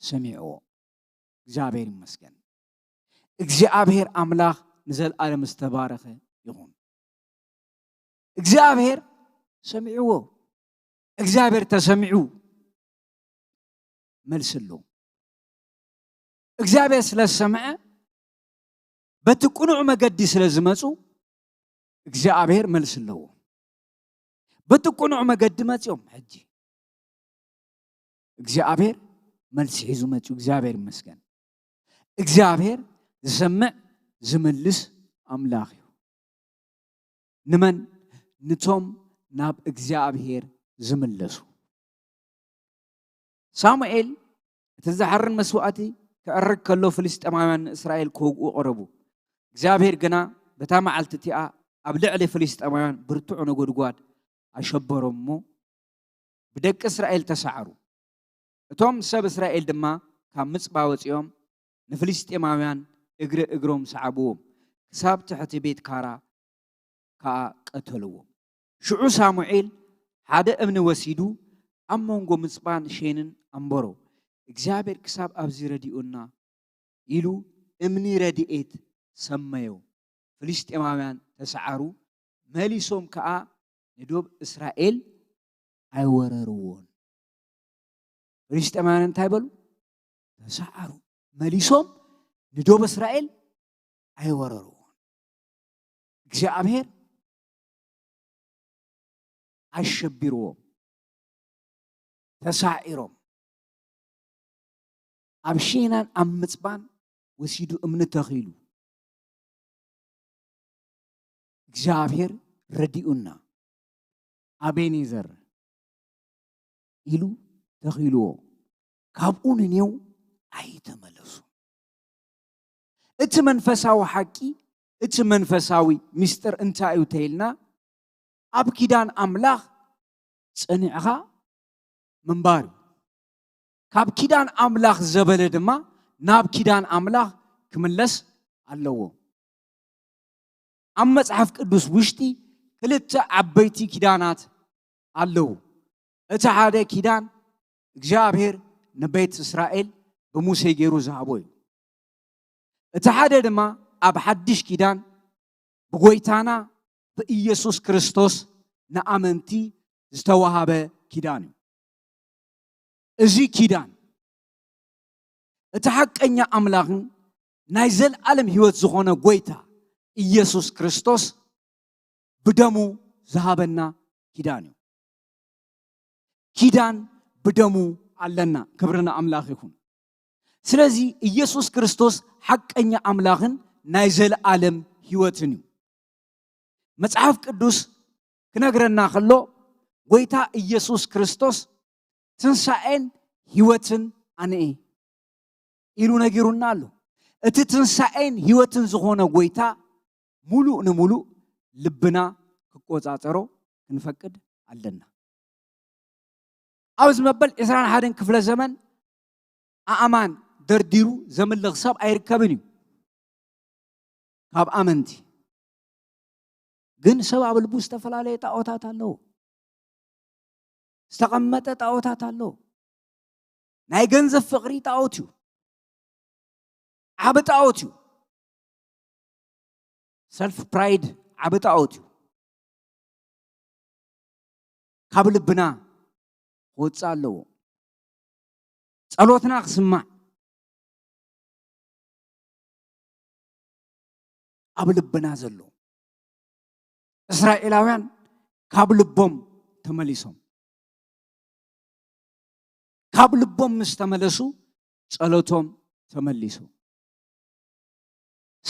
ሰሚዕዎ እግዚአብሔር ይመስገን እግዚአብሔር አምላኽ ንዘለዓለም ዝተባረኸ ይሁን እግዚአብሔር ሰሚዕዎ እግዚአብሔር ተሰሚዑ መልስሎ እግዚአብሔር ስለሰምዐ በትቁኑዕ መገዲ ስለዝመጹ እግዚአብሔር መልስለዎ በትቁኑዕ መገዲ መጽኦም ሕጂ እግዚአብሔር መልስ ሒዙ መጽኡ እግዚአብሔር ይመስገን እግዚአብሔር ዝሰምዕ ዝምልስ ኣምላኽ እዩ ንመን ንቶም ናብ እግዚአብሔር ዝምለሱ ሳሙኤል እቲ ዝሓርር መስዋዕቲ ክዕርግ ከሎ ፍልስጤማውያን እስራኤል ክወግኡ ቀረቡ እግዚአብሔር ግና በታ መዓልቲ እቲኣ ኣብ ልዕሊ ፍልስጤማውያን ብርቱዕ ነጎድጓድ ኣሸበሮም እሞ ብደቂ እስራኤል ተሰዓሩ እቶም ሰብ እስራኤል ድማ ካብ ምጽባ ወፂኦም ንፍልስጤማውያን እግሪ እግሮም ሰዓብዎም ክሳብ ትሕቲ ቤት ካራ ከዓ ቀተልዎም ሽዑ ሳሙኤል ሓደ እምኒ ወሲዱ ኣብ መንጎ ምጽባን ሼንን ኣንበሮ እግዚአብሔር ክሳብ ኣብዚ ረዲኡና ኢሉ እምኒ ረድኤት ሰመዮ ፍልስጤማውያን ተሰዓሩ መሊሶም ከዓ ንዶብ እስራኤል ኣይወረርዎን ፍልስጤማውያን እንታይ በሉ ተሰዓሩ መሊሶም ንዶብ እስራኤል ኣይወረርዎን እግዚአብሔር ኣሸቢርዎም ተሳዒሮም ኣብ ሼናን ኣብ ምጽባን ወሲዱ እምኒ ተኺሉ እግዚአብሔር ረዲኡና ኣቤኔዘር ኢሉ ተኺልዎ ካብኡ ንኔው ኣይተመለሱ እቲ መንፈሳዊ ሓቂ እቲ መንፈሳዊ ምስጢር እንታይ እዩ ተይልና ኣብ ኪዳን ኣምላኽ ጸኒዕኻ ምንባር እዩ ካብ ኪዳን ኣምላኽ ዘበለ ድማ ናብ ኪዳን ኣምላኽ ክምለስ ኣለዎ ኣብ መጽሓፍ ቅዱስ ውሽጢ ክልተ ዓበይቲ ኪዳናት ኣለዉ እቲ ሓደ ኪዳን እግዚአብሔር ንቤት እስራኤል ብሙሴ ገይሩ ዝሃቦ እዩ እቲ ሓደ ድማ ኣብ ሓድሽ ኪዳን ብጎይታና ብኢየሱስ ክርስቶስ ንኣመንቲ ዝተዋሃበ ኪዳን እዩ እዚ ኪዳን እቲ ሓቀኛ ኣምላኽን ናይ ዘለዓለም ህይወት ዝኾነ ጎይታ ኢየሱስ ክርስቶስ ብደሙ ዝሃበና ኪዳን እዩ ኪዳን ብደሙ ኣለና ክብርና ኣምላኽ ይኹን ስለዚ ኢየሱስ ክርስቶስ ሓቀኛ ኣምላኽን ናይ ዘለዓለም ህይወትን እዩ መጽሓፍ ቅዱስ ክነግረና ከሎ ጎይታ ኢየሱስ ክርስቶስ ትንሣኤን ህይወትን ኣነኤ ኢሉ ነጊሩና ኣሎ እቲ ትንሣኤን ህይወትን ዝኾነ ጎይታ ሙሉእ ንሙሉእ ልብና ክቆጻጸሮ ክንፈቅድ ኣለና ኣብ ዝመበል 21 ክፍለ ዘመን ኣእማን ደርዲሩ ዘምልኽ ሰብ ኣይርከብን እዩ ካብ ኣመንቲ ግን ሰብ ኣብ ልቡ ዝተፈላለየ ጣዖታት ኣለዎ ዝተቐመጠ ጣዖታት ኣለዎ ናይ ገንዘብ ፍቕሪ ጣዖት እዩ ዓብ ጣዖት እዩ ሰልፍ ፕራይድ ዓብ ጣዖት እዩ ካብ ልብና ክወፅእ ኣለዎ ጸሎትና ክስማዕ ኣብ ልብና ዘሎ እስራኤላውያን ካብ ልቦም ተመሊሶም ካብ ልቦም ምስ ተመለሱ ጸሎቶም ተመሊሱ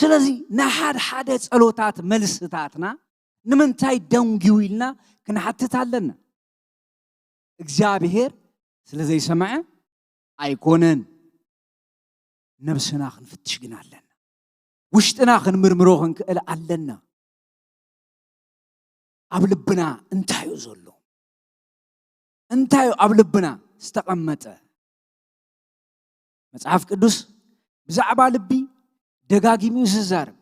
ስለዚ ንሓድ ሓደ ጸሎታት መልስታትና ንምንታይ ደንጊው ኢልና ክንሓትት ኣለና እግዚአብሔር ስለዘይሰምዐ ኣይኮነን ነብስና ክንፍትሽ ግን ኣለና ውሽጥና ክንምርምሮ ክንክእል ኣለና ኣብ ልብና እንታይ እዩ ዘሎ እንታይ ኣብ ልብና ዝተቐመጠ መጽሓፍ ቅዱስ ብዛዕባ ልቢ ደጋጊሙ ዝዛረብ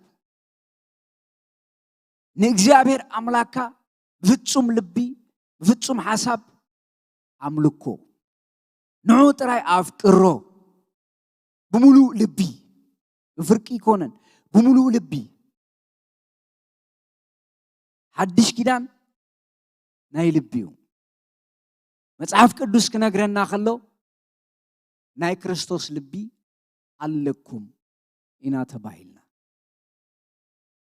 ንእግዚአብሔር ኣምላክካ ብፍጹም ልቢ ብፍጹም ሓሳብ ኣምልኮ ንዑ ጥራይ ኣፍቅሮ ብሙሉእ ልቢ ብፍርቂ ይኮነን ብሙሉእ ልቢ ሓድሽ ኪዳን ናይ ልቢ እዩ መጽሓፍ ቅዱስ ክነግረና ከሎ ናይ ክርስቶስ ልቢ ኣለኩም ኢና ተባሂልና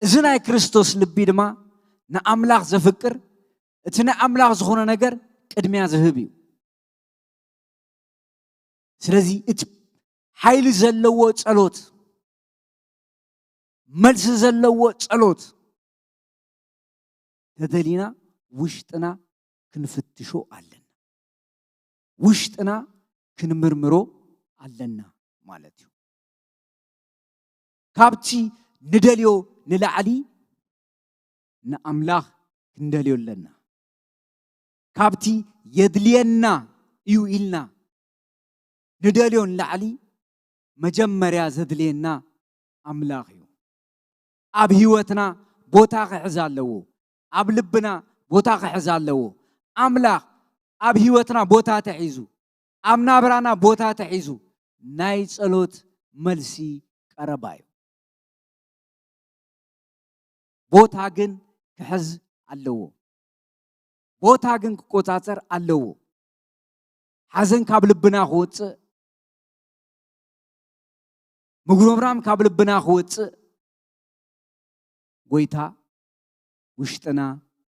እዚ ናይ ክርስቶስ ልቢ ድማ ንኣምላኽ ዘፍቅር እቲ ንኣምላኽ ዝኾነ ነገር ቅድሚያ ዝህብ እዩ ስለዚ እቲ ሓይሊ ዘለዎ ጸሎት መልሲ ዘለዎ ጸሎት ተደሊና ውሽጥና ክንፍትሾ ኣለና ውሽጥና ክንምርምሮ ኣለና ማለት እዩ ካብቲ ንደልዮ ንላዕሊ ንኣምላኽ ክንደልዮ ኣለና ካብቲ የድልየና እዩ ኢልና ንደልዮ ንላዕሊ መጀመርያ ዘድልየና ኣምላኽ እዩ ኣብ ህይወትና ቦታ ክሕዝ ኣለዎ ኣብ ልብና ቦታ ክሕዝ ኣለዎ ኣምላኽ ኣብ ህይወትና ቦታ ተሒዙ ኣብ ናብራና ቦታ ተሒዙ ናይ ጸሎት መልሲ ቀረባ እዩ ቦታ ግን ክሕዝ ኣለዎ ቦታ ግን ክቆጻጸር ኣለዎ ሓዘን ካብ ልብና ክወፅእ ምጉርምራም ካብ ልብና ክወፅእ ጎይታ ውሽጥና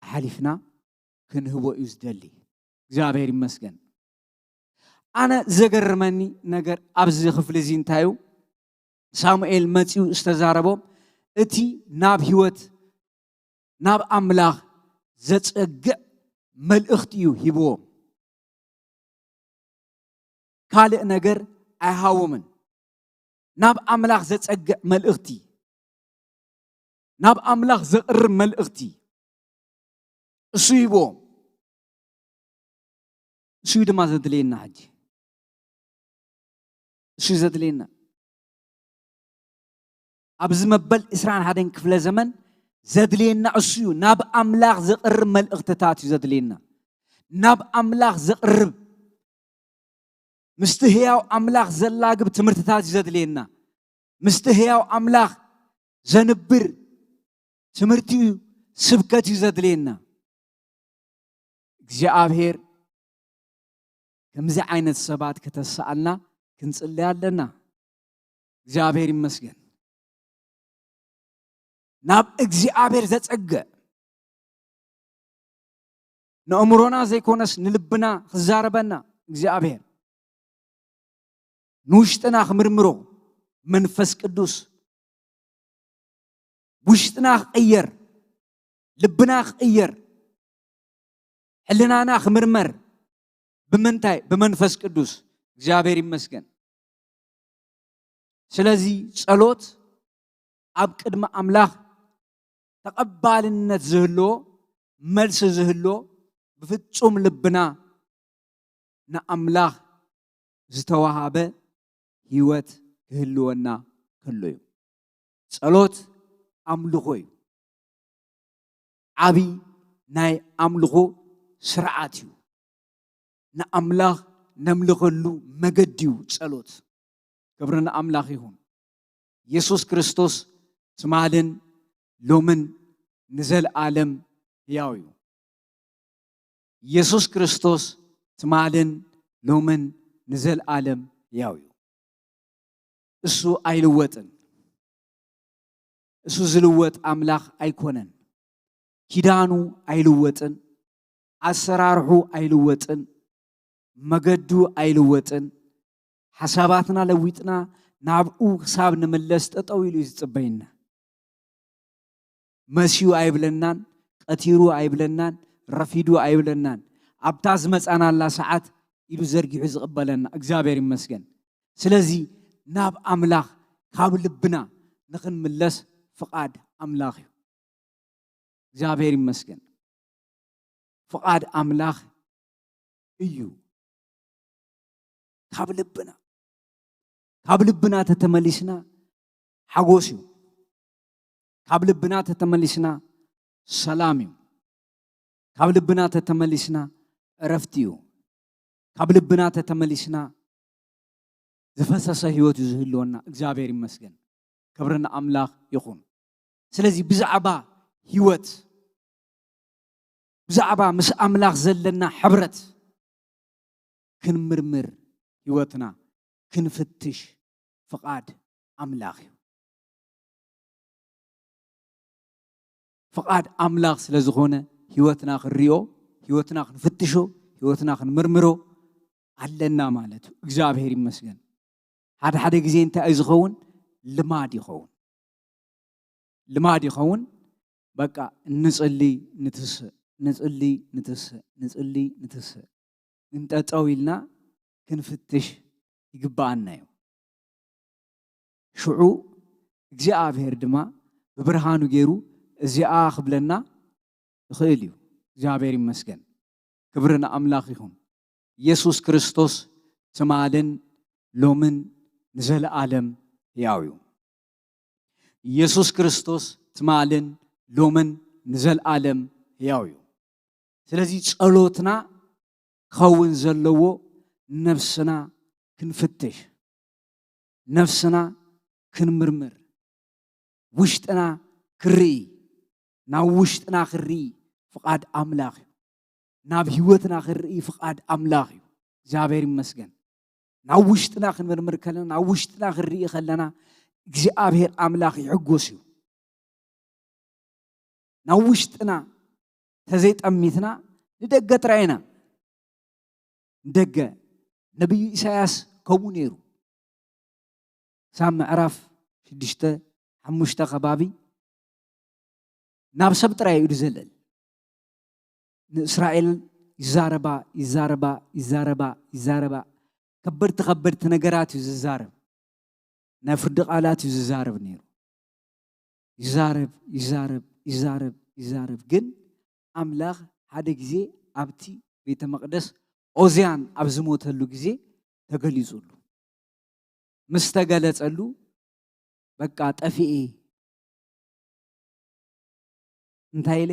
ሓሊፍና ክንህቦ እዩ ዝደሊ እግዚአብሔር ይመስገን ኣነ ዘገርመኒ ነገር ኣብዚ ክፍሊ እዚ እንታይ እዩ ሳሙኤል መጺኡ ዝተዛረቦም እቲ ናብ ህይወት ናብ ኣምላኽ ዘጸግዕ መልእኽቲ እዩ ሂብዎም ካልእ ነገር ኣይሃቦምን ናብ ኣምላኽ ዘጸግዕ መልእኽቲ ناب أملاخ زقر ملأختي أسيبو سويد ما زدلينا حجي سوي زدلينا أبز مبل إسران هادين كفل زمن زدلينا أسيو ناب أملاخ زقر ملأختتات زدلينا ناب أملاخ زقر مستهياو أملاخ زلاق بتمرتتات زدلينا مستهياو أملاخ زنبر تمرتي سبكتي زدلينا እግዚአብሔር ከምዚ ዓይነት ሰባት ከተሰአልና ክንጽልይ ኣለና እግዚአብሔር ይመስገን ናብ እግዚአብሔር ዘጸገ ንእምሮና ዘይኮነስ ንልብና ክዛረበና እግዚአብሔር ንውሽጥና ክምርምሮ መንፈስ ቅዱስ ውሽጥና ክቅየር ልብና ክቅየር حلنا خمرمر بمنتاي بمنفس قدوس እግዚአብሔር ይመስገን ስለዚህ ጸሎት አብ ቅድመ አምላክ ተቀባልነት ዝህሎ መልስ ዝህሎ በፍጹም ልብና ንአምላክ ዝተዋሃበ ህይወት ክህልወና ከሎዩ ጸሎት አምልኾ እዩ ዓቢ ናይ አምልኾ سرعاتيو نأملاخ نملخلو مجديو صلوت كبرنا أملاخ يهون يسوع كريستوس سمعلن لومن نزل عالم ياويو يسوع كريستوس سمعلن لومن نزل عالم ياويو اسو ايلوتن اسو زلوت أملاخ ايكونن كيدانو ايلوتن أسراره أيلوتن مجدو أيلوتن حساباتنا لويتنا نابقو حساب نملست أطويلو يزتبيننا مسيو أيبلنان قتيرو أيبلنان رفيدو أيبلنان أبتاز مسأنا الله ساعات إلو زرقي حز قبلنا أكزابير مسكن سلازي ناب أملاخ كابل لبنا نخن ملس فقاد أملاخي أكزابير مسكن فقاد أملاخ إيو كاب لبنا تتملسنا حقوسيو كاب لبنا تتملسنا سلاميو كاب لبنا تتملسنا رفتيو كاب لبنا تتملسنا زفسس هيوت يزهلونا እግዚአብሔር ይመስገን كبرنا أملاخ يخون سلازي بزعبا هيوت بزعبا مس أملاخ زلنا حبرت كن مرمر هيوتنا كن فتش فقاد أملاخ فقاد أملاخ سلازخونة هيوتنا خريو هيوتنا خنفتشو هيوتنا خنمرمرو علنا مالتو እግዚአብሔር ይመስገን حد ጊዜ እንታይ አይዝኸውን ልማድ ይኸውን በቃ እንጽልይ ንትስ እንጠጠውልና ክንፍትሽ ይግባአና እዩ ሽዑ እግዚአብሔር ድማ በብርሃኑ ገይሩ እዚኣ ክብለና ይኽእል እዩ እግዚአብሔር ይመስገን ክብርና አምላኽ ይሁን ኢየሱስ ክርስቶስ ተማልን ሎምን ንዘለዓለም ሕያው እዩ ኢየሱስ ክርስቶስ ተማልን ሎምን ንዘለዓለም ሕያው እዩ ስለዚህ ጸሎትና ከውን ዘለዎ ነፍስና ክንፍትሽ ነፍስና ክንምርምር ውሽጥና ክርኢ ናብ ውሽጥና ክርኢ ፍቃድ አምላኽ እዩ ናብ ህይወትና ክርኢ ፍቃድ አምላኽ እዩ እግዚአብሔር ይመስገን ናብ ውሽጥና ክንምርምር ከለና ናብ ውሽጥና ክርኢ ከለና እግዚአብሔር አምላኽ ይሕጎስ እዩ ናብ ውሽጥና ተዘይጠሚትና ንደገ ጥራይና ደገ ነብዩ ኢሳያስ ከምኡ ነይሩ ሳብ ምዕራፍ 6-5 ከባቢ ናብ ሰብ ጥራይ እዩ ዘለል ንእስራኤል ይዛረባ ከበድቲ ነገራት እዩ ዝዛረብ ናይ ፍርዲ ቃላት እዩ ዝዛረብ ነይሩ ይዛረብ ግን አምላኽ ሓደ ጊዜ ኣብቲ ቤተ መቅደስ ኦዝያን ኣብ ዝሞተሉ ጊዜ ተገሊጹሉ ምስ ተገለጸሉ በቃ ጠፊኤ እንታይ ኢለ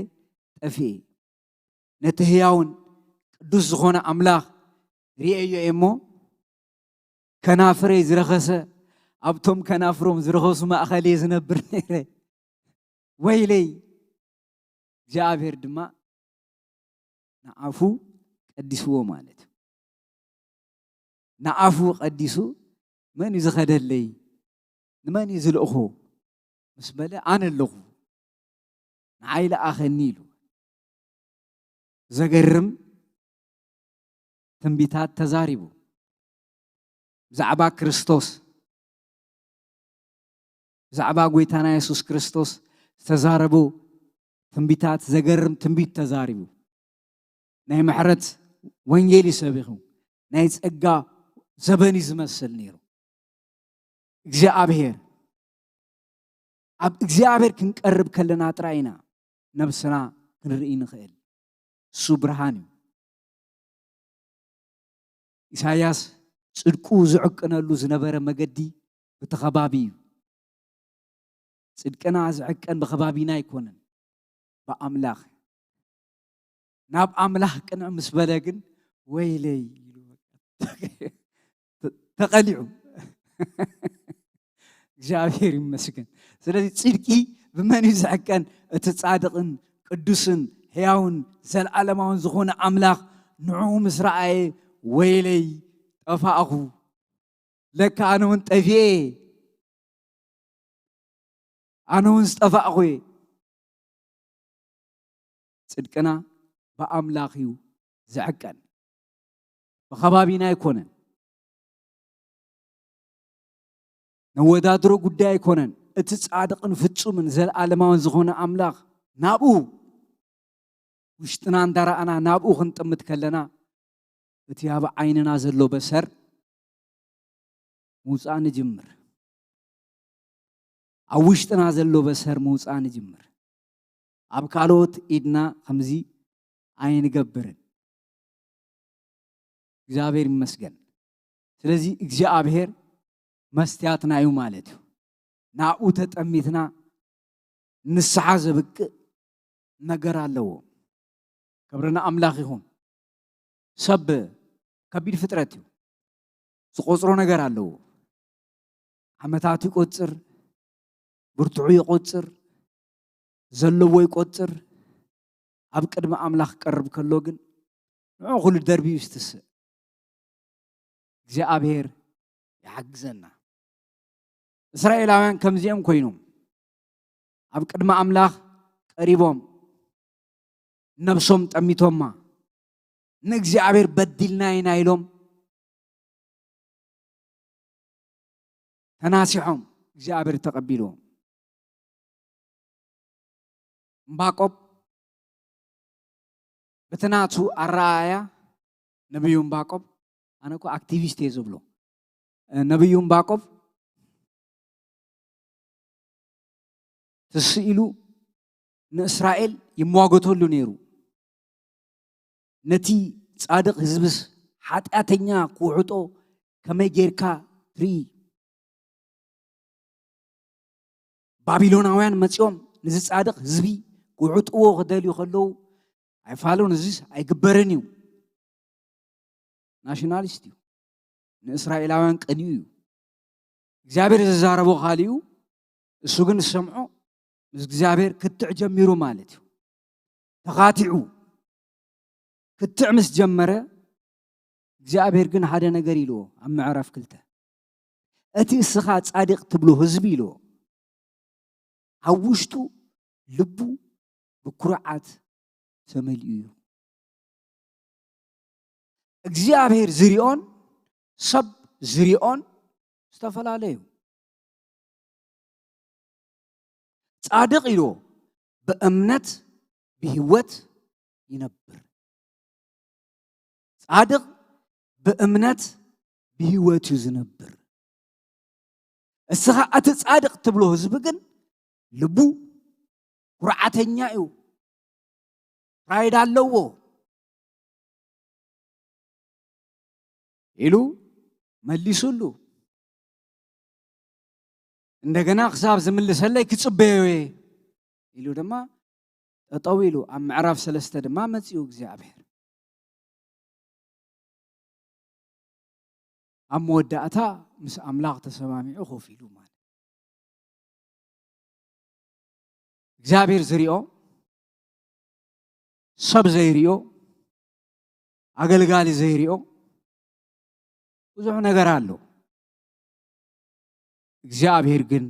ጠፊኤ ነቲ ህያውን ቅዱስ ዝኾነ ኣምላኽ ሪአዮ እሞ ከናፍረይ ዝረኸሰ ኣብቶም ከናፍሮም ዝረኸሱ ማእኸለየ ዝነብር ነይረ ወይለይ እግዚአብሔር ድማ ንዓፉ ቀዲስዎ ማለት ንዓፉ ቀዲሱ መን እዩ ዝኸደለይ ንመን እዩ ዝልእኹ ምስ በለ ኣነ ኣለኹ ንዓይ ለኣኸኒ ኢሉ ዘገርም ትንቢታት ተዛሪቡ ብዛዕባ ክርስቶስ ብዛዕባ ጎይታና ኢየሱስ ክርስቶስ ዝተዛረቡ ትንቢታት ዘገርም ትንቢት ተዛሪቡ ናይ ምሕረት ወንጌል ይሰቢኹ ናይ ጸጋ ዘበን ዝመስል ነይሩ ኣብ እግዚአብሔር ክንቀርብ ከለና ጥራይና ነብስና ክንርኢ ንኽእል እሱ ብርሃን እዩ ኢሳያስ ጽድቁ ዝዕቅነሉ ዝነበረ መገዲ ብተኸባቢ እዩ ጽድቅና ዝዕቀን ብኸባቢና ኣይኮነን በኣምላኽ ናብ ኣምላኽ ቅንዕ ምስ በለ ግን ወይለይ ተቐሊዑ እግዚአብሔር ይመስገን ስለዚ ጽድቂ ብመን እዩ ዝዕቀን እቲ ጻድቕን ቅዱስን ሕያውን ዘለዓለማውን ዝኾነ ኣምላኽ ንዑ ምስ ረኣየ ወይለይ ጠፋእኹ ለካ ኣነ እውን ጠፊኤ ኣነ እውን ዝጠፋእኹ እየ ጽድቅና በኣምላኽ እዩ ዝዕቀን ብኸባቢና ኣይኮነን ነወዳድሮ ጉዳይ ኣይኮነን እቲ ጻድቕን ፍጹምን ዘለዓለማውን ዝኾነ ኣምላኽ ናብኡ ውሽጥና እንዳረኣና ናብኡ ክንጥምት ከለና እቲ ኣብ ዓይንና ዘሎ በሰር ምውፃእ ንጅምር ኣብ ውሽጥና ዘሎ በሰር ምውፃእ ንጅምር ኣብ ካልኦት ኢድና ከምዚ ኣይንገብርን እግዚአብሔር ይመስገን ስለዚ እግዚአብሔር መስትያትና እዩ ማለት እዩ ናብኡ ተጠሚትና ንስሓ ዘብቅእ ነገር ኣለዎ ክብርና ኣምላኽ ይኹን ሰብ ከቢድ ፍጥረት እዩ ዝቆፅሮ ነገር ኣለዎ ዓመታት ይቆፅር ብርቱዑ ይቆፅር ዘለዎ ይቆፅር ኣብ ቅድሚ ኣምላኽ ቀርብ ከሎ ግን ንዑ ኩሉ ደርቢ እዩ ዝትስእ እግዚአብሔር ይሓግዘና እስራኤላውያን ከምዚኦም ኮይኖም ኣብ ቅድሚ ኣምላኽ ቀሪቦም ነብሶም ጠሚቶማ ንእግዚአብሔር በዲልና ኢና ኢሎም ተናሲሖም እግዚአብሔር ተቀቢሎም እምባቆም በተናቱ ኣረኣያ ነብዩ እምባቆም ኣነ እኮ አክቲቪስት እየ ዝብሎ ነብዩ እምባቆም ተስኢሉ ንእስራኤል ይሟገተሉ ነይሩ ነቲ ጻድቕ ህዝብስ ኃጢአተኛ ክውሕጦ ከመይ ጌርካ ትርኢ ባቢሎናውያን መጺኦም ነዚ ጻድቕ ህዝቢ ክውሕጥዎ ክደልዩ ከለዉ ኣይፋሉን እዚስ ኣይግበርን እዩ ናሽናሊስት እዩ ንእስራኤላውያን ቀኒዩ እዩ እግዚአብሔር ዝዛረቦ ካሊኡ እሱ ግን ሰምዖ ምስ እግዚአብሔር ክትዕ ጀሚሩ ማለት እዩ ተኻቲዑ ክትዕ ምስ ጀመረ እግዚአብሔር ግን ሓደ ነገር ኢልዎ ኣብ ምዕራፍ 2 እቲ እስኻ ጻድቕ ትብሎ ህዝቢ ኢልዎ ኣብ ውሽጡ ልቡ ብኩርዓት ተመሊኡ እዩ እግዚአብሔር ዝሪኦን ሰብ ዝሪኦን ዝተፈላለዩ ጻድቕ ኢልዎ በእምነት ብህይወት ይነብር ጻድቕ በእምነት ብህይወት ዝነብር እስኻ እቲ ጻድቕ ትብሎ ህዝቢ ግን ልቡ ኩርዓተኛ እዩ ራይድ ኣለዎ ኢሉ መሊሱሉ እንደገና ክሳብ ዝምልሰለይ ክጽበዮ ኢሉ ድማ ጠጠው ኢሉ ኣብ ምዕራፍ 3 ድማ መጽኡ እግዚአብሔር ኣብ መወዳእታ ምስ ኣምላኽ ተሰማሚዑ ኮፍ ኢሉ ማለት እግዚአብሔር ዝሪኦ ሰብ ዘይሪኦ ኣገልጋሊ ዘይሪኦ ብዙሕ ነገር ኣሎ እግዚአብሔር ግን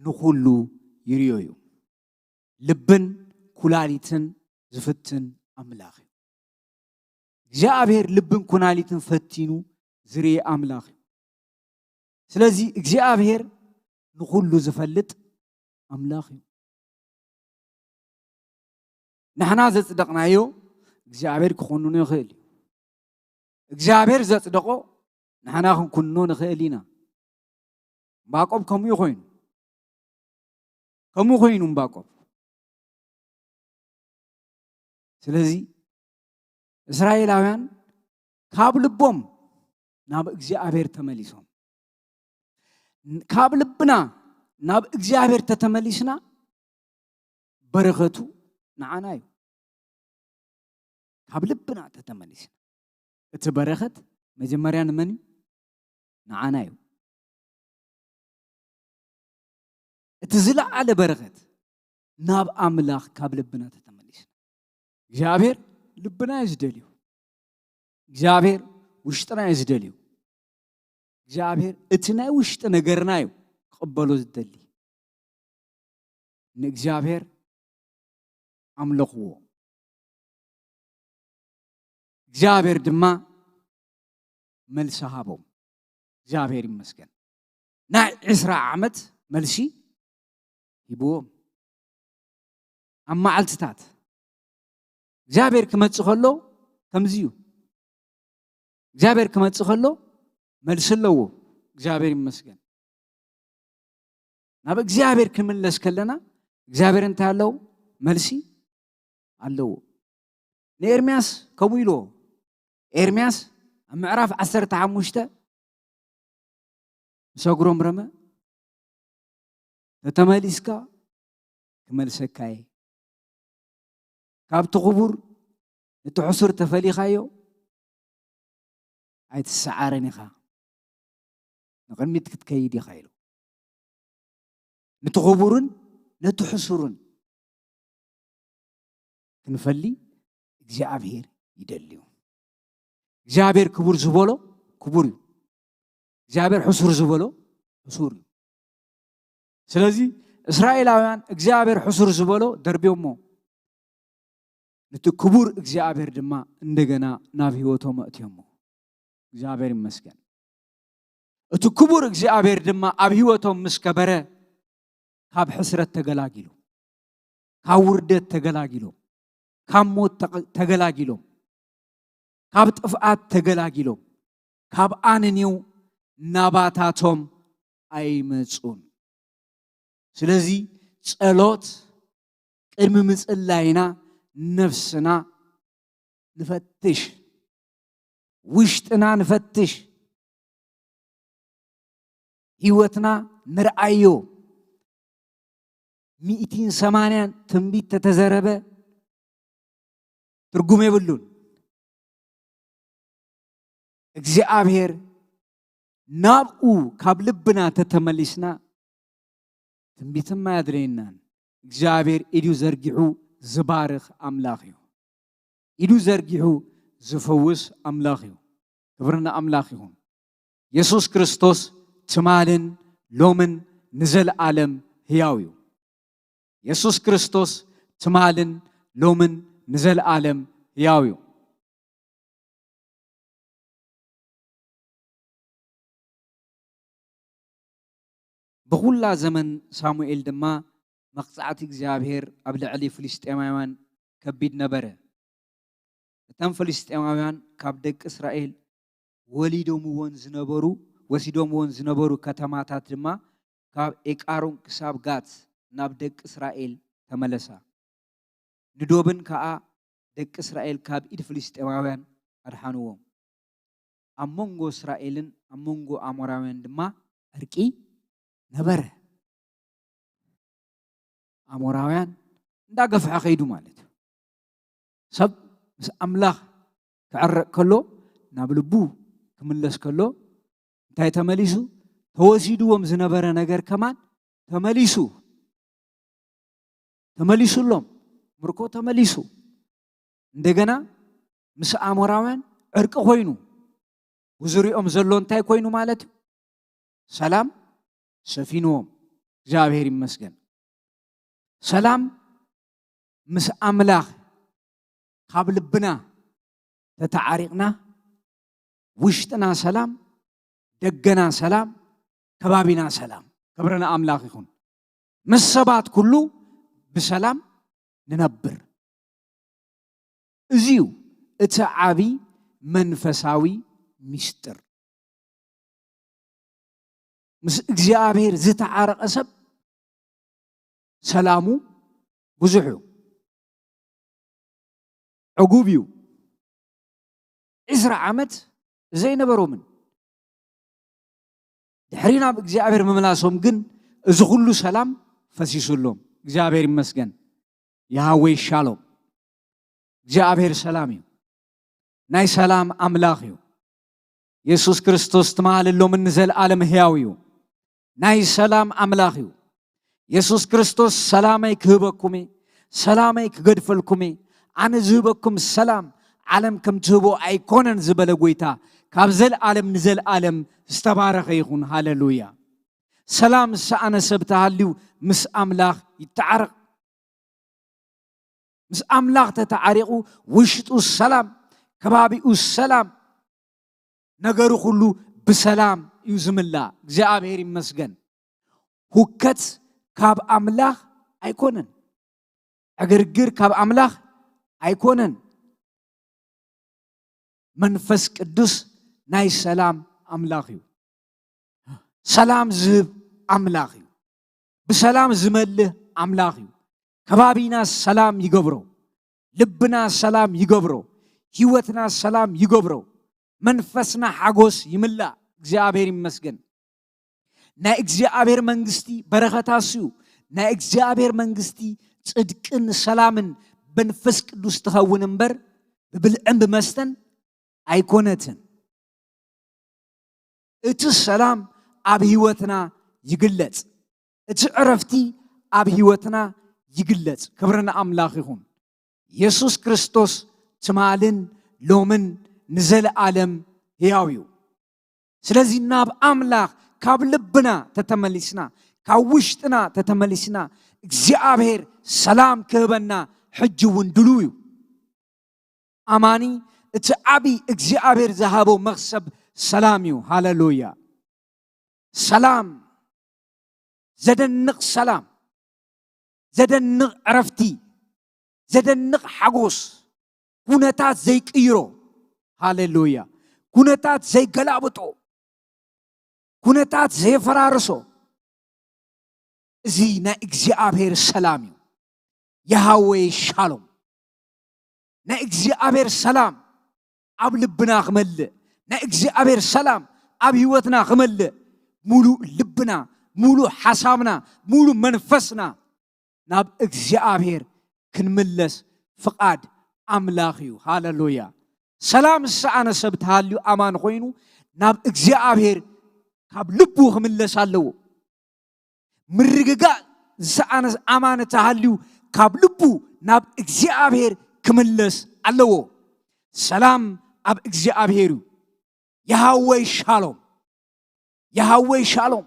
ንኹሉ ይሪኦ እዩ ልብን ኩላሊትን ዝፍትን ኣምላኽ እዩ እግዚአብሔር ልብን ኩላሊትን ፈቲኑ ዝሪኦ ኣምላኽ እዩ ስለዚ እግዚአብሔር ንኹሉ ዝፈልጥ ኣምላኽ እዩ ንሕና ዘጽደቕናዮ እግዚአብሔር ክኾንኖ ይኽእል እዩ እግዚአብሔር ዘጽደቆ ንሕና ክንኩንኖ ንኽእል ኢና ዕንባቆም ከምኡ ኮይኑ ዕንባቆም ስለዚ እስራኤላውያን ካብ ልቦም ናብ እግዚአብሔር ተመሊሶም ካብ ልብና ናብ እግዚአብሔር ተተመሊስና በረኸቱ ንዓና እዩ ካብ ልብና ተተመሊስና እቲ በረኸት መጀመርያ ንመን ንዓና እዩ እቲ ዝለዓለ በረኸት ናብ ኣምላኽ ካብ ልብና ተተመሊስና እግዚአብሔር ልብና እዩ ዝደልዩ እግዚአብሔር ውሽጥና እዩ ዝደልዩ እግዚአብሔር እቲ ናይ ውሽጢ ነገርና እዩ ክቕበሎ ዝደሊ ንእግዚአብሔር ኣምልኽዎ እግዚአብሔር ድማ መልሲ ሃቦም እግዚአብሔር ይመስገን ናይ 20 ዓመት መልሲ ይብዎም ኣብ መዓልትታት እግዚአብሔር ክመጽእ ከሎ ከምዚ እዩ እግዚአብሔር ክመጽእ ከሎ መልሲ ኣለዎ እግዚአብሔር ይመስገን ናብ እግዚአብሔር ክምለስ ከለና እግዚአብሔር እንታይ ኣለዎ መልሲ ኣለዎ ንኤርምያስ ከምኡ ኢልዎ ኤርምያስ ኣብ ምዕራፍ 15 ሰጉሮም ረመ ተተመሊስካ ክመልሰካ ካብቲ ኽቡር እቲ ሕሱር ተፈሊኻዮ ኣይትሰዓረን ኢኻ ንቕድሚት ክትከይድ ኢኻ ኢሉ ነቲ ኽቡርን ነቲ ሕሱርን ክንፈሊ እግዚአብሔር ይደልዩ እግዚአብሔር ክቡር ዝበሎ ክቡር እዩ እግዚአብሔር ሕሱር ዝበሎ ሕሱር እዩ ስለዚ እስራኤላውያን እግዚአብሔር ሕሱር ዝበሎ ደርብዮሞ ነቲ ክቡር እግዚአብሔር ድማ እንደገና ናብ ህይወቶም ኣእትዮሞ እግዚአብሔር ይመስገን እቲ ክቡር እግዚአብሔር ድማ ኣብ ህይወቶም ምስ ከበረ ካብ ሕስረት ተገላጊሉ ካብ ውርደት ተገላጊሎም ካብ ሞት ተገላጊሎም ካብ ጥፍኣት ተገላጊሎም ካብ ኣንንው ናባታቶም ኣይመጹን ስለዚ ጸሎት ቅድሚ ምጽላይና ነፍስና ንፈትሽ ውሽጥና ንፈትሽ ህይወትና ንርአዮ 180 ትንቢት ተተዘረበ ትርጉም የብሉን እግዚአብሔር ናብኡ ካብ ልብና ተተመሊስና ትንቢትማ ያድረየናን እግዚአብሔር ኢዱ ዘርጊሑ ዝባርኽ ኣምላኽ እዩ ኢዱ ዘርጊሑ ዝፈውስ ኣምላኽ እዩ ክብርና ኣምላኽ ይሁን ኢየሱስ ክርስቶስ ትማልን ሎምን ንዘለዓለም ሕያው እዩ ኢየሱስ ክርስቶስ ትማልን ሎምን ንዘለዓለም ሕያው እዩ بخلا زمن ساموئيل دما مقطعت እግዚአብሔር ኣብ ልዕሊ ፍልስጤማውያን ከቢድ ነበረ እተን ፍልስጤማውያን ካብ ደቂ እስራኤል ወሲዶም ዝነበሩ ከተማታት ድማ ካብ ኤቃሮን ክሳብ ጋት ናብ ደቂ እስራኤል ተመለሳ ንዶብን ከዓ ደቂ እስራኤል ካብ ኢድ ፍልስጤማውያን ኣድሓንዎም ኣብ መንጎ እስራኤልን ኣብ መንጎ ኣሞራውያን ድማ እርቂ ነበረ ኣሞራውያን እንዳገፍሐ ኸይዱ ማለት እዩ ሰብ ምስ ኣምላኽ ክዕረቕ ከሎ ናብ ልቡ ክምለስ ከሎ እንታይ ተመሊሱ ተወሲድዎም ዝነበረ ነገር ከማን ተመሊሱሎም ምርኮ ተመሊሱ እንደገና ምስ ኣሞራውያን ዕርቂ ኮይኑ ውዝሪኦም ዘሎ እንታይ ኮይኑ ማለት እዩ ሰላም ሰፊንዎም እግዚአብሔር ይመስገን ሰላም ምስ ኣምላኽ ካብ ልብና ተተዓሪቕና ውሽጥና ሰላም ደገና ሰላም ከባቢና ሰላም ክብረና ኣምላኽ ይኹን ምስ ሰባት ኩሉ ብሰላም ንነብር እዚዩ እቲ ዓቢ መንፈሳዊ ሚስጥር ምስ እግዚአብሔር ዝተዓረቐ ሰብ ሰላሙ ብዙሕ እዩ ዕጉብ እዩ 20 ዓመት ዘይነበሮምን ድሕሪ ናብ እግዚአብሔር ምምላሶም ግን እዚ ኩሉ ሰላም ፈሲሱሎም እግዚአብሔር ይመስገን ያህዌ ሻሎም እግዚአብሔር ሰላም እዩ ናይ ሰላም ኣምላኽ እዩ ኢየሱስ ክርስቶስ ትማሃለሎም ንዘለዓለም ሕያው እዩ ናይ ሰላም ኣምላኽ እዩ ኢየሱስ ክርስቶስ ሰላመይ ክህበኩም ሰላመይ ክገድፈልኩም ኣነ ዝህበኩም ሰላም ዓለም ከም ትህቦ ኣይኮነን ዝበለ ጎይታ ካብ ዘለዓለም ንዘለዓለም ዝተባረኸ ይኹን ሃሌሉያ ሰላም ሰኣነ ሰብ ተሃልዩ ምስ ኣምላኽ ይተዓረቕ ምስ ኣምላኽ ተተዓሪቑ ውሽጡ ሰላም ከባቢኡ ሰላም ነገሩ ሁሉ ብሰላም እዩ ዝምላእ እግዚአብሔር ይመስገን ሁከት ካብ ኣምላኽ ኣይኮነን ዕግርግር ካብ ኣምላኽ ኣይኮነን መንፈስ ቅዱስ ናይ ሰላም ኣምላኽ እዩ ሰላም ዝህብ ኣምላኽ እዩ ብሰላም ዝመልእ ኣምላኽ እዩ ከባቢና ሰላም ይገብሮ ልብና ሰላም ይገብሮ ህይወትና ሰላም ይገብሮ መንፈስና ሓጎስ ይምላእ እግዚአብሔር ይመስገን ናይ እግዚአብሔር መንግስቲ በረኸታስዩ ናይ እግዚአብሔር መንግስቲ ጽድቅን ሰላምን በንፈስ ቅዱስ ትኸውን እምበር ብብልዕን ብመስተን ኣይኮነትን እቲ ሰላም ኣብ ህይወትና ይግለጽ እቲ ዕረፍቲ ኣብ ህይወትና ይግለጽ ክብርና ኣምላኽ ይኹን ኢየሱስ ክርስቶስ ትማልን ሎምን ንዘለዓለም ሕያው እዩ ስለዚ ናብ ኣምላኽ ካብ ልብና ተተመሊስና ካብ ውሽጥና ተተመሊስና እግዚአብሔር ሰላም ክህበና ሕጂ እውን ድልው እዩ ኣማኒ እቲ ዓቢ እግዚአብሔር ዝሃቦ መኽሰብ ሰላም እዩ ሃሌሉያ ሰላም ዘደንቕ ሰላም ዘደንቕ ዕረፍቲ ዘደንቕ ሓጎስ ኩነታት ዘይቅይሮ ሃሌሉያ ኩነታት ዘይገላብጦ ኩነታት ዘይፈራርሶ እዚ ናይ እግዚአብሔር ሰላም እዩ ያህዌ ሻሎም ናይ እግዚአብሔር ሰላም ኣብ ልብና ክመልእ ናይ እግዚአብሔር ሰላም ኣብ ህይወትና ክመልእ ሙሉእ ልብና ሙሉእ ሓሳብና ሙሉእ መንፈስና ናብ እግዚአብሔር ክንምለስ ፍቃድ ኣምላኽ እዩ ሃሌሉያ ሰላም ሰኣነ ሰብ ተሃልዩ ኣማን ኮይኑ ናብ እግዚአብሔር ካብ ልቡ ክምለስ ኣለዎ ምርግጋእ ሰኣነ ኣማን ተሃልዩ ካብ ልቡ ናብ እግዚአብሔር ክምለስ ኣለዎ ሰላም ኣብ እግዚአብሔር እዩ ያህዌ ሻሎም ያህዌ ሻሎም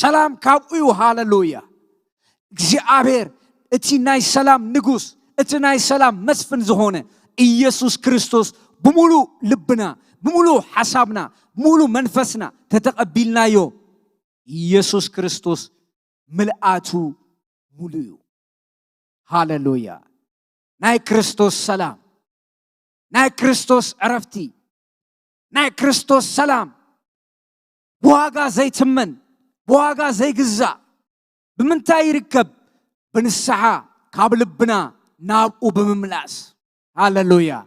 ሰላም ካብኡ እዩ ሃሌሉያ እግዚአብሔር እቲ ናይ ሰላም ንጉስ እቲ ናይ ሰላም መስፍን ዝኾነ ኢየሱስ ክርስቶስ بمولو لبنا بمولو حسابنا بمولو منفسنا تتقبلنا يو يسوع كريستوس ملآتو مولو هاللويا ناي كريستوس سلام ناي كريستوس عرفتي ناي كريستوس سلام بواغا زي تمن بواغا زي قزا بمنتا يركب بنسحة كابلبنا نابو بمملاس هاللويا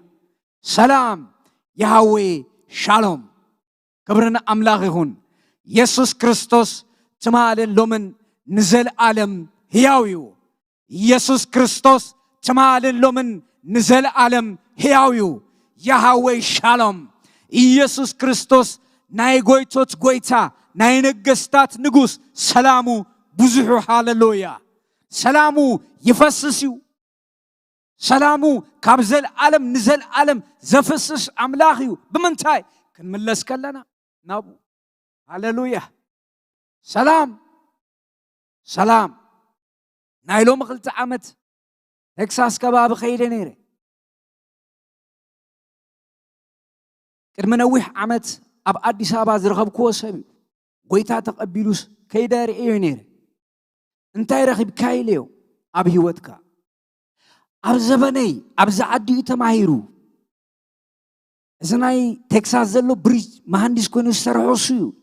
سلام يهوي شالوم كبرنا أملاغهون يسوس كريستوس تمالن لومن نزل عالم هياويو يسوس كريستوس تمالن لومن نزل عالم هياويو يهوي شالوم يسوس كريستوس ناي غويتوت غويتا ناي نغستات نغوس سلامو بزحو هاللويا سلامو يفسسيو سلامو كابزل عالم نزل عالم زفسس أملاغيو بمنتاي كنملس كلنا نابو هاللويا سلام سلام نايلو مخلت عمت تكساس كباب خير نيري كرمنويح عمت أب أديس أبا زرخب كوسبي قويتا تقبلوس كيداري إيو نيري انتاي رخيب كايليو أب هيوتكا أب زباني أب زعدي تماهيرو زناي تكساس زلو بريج مهندس كونو سرحوسيو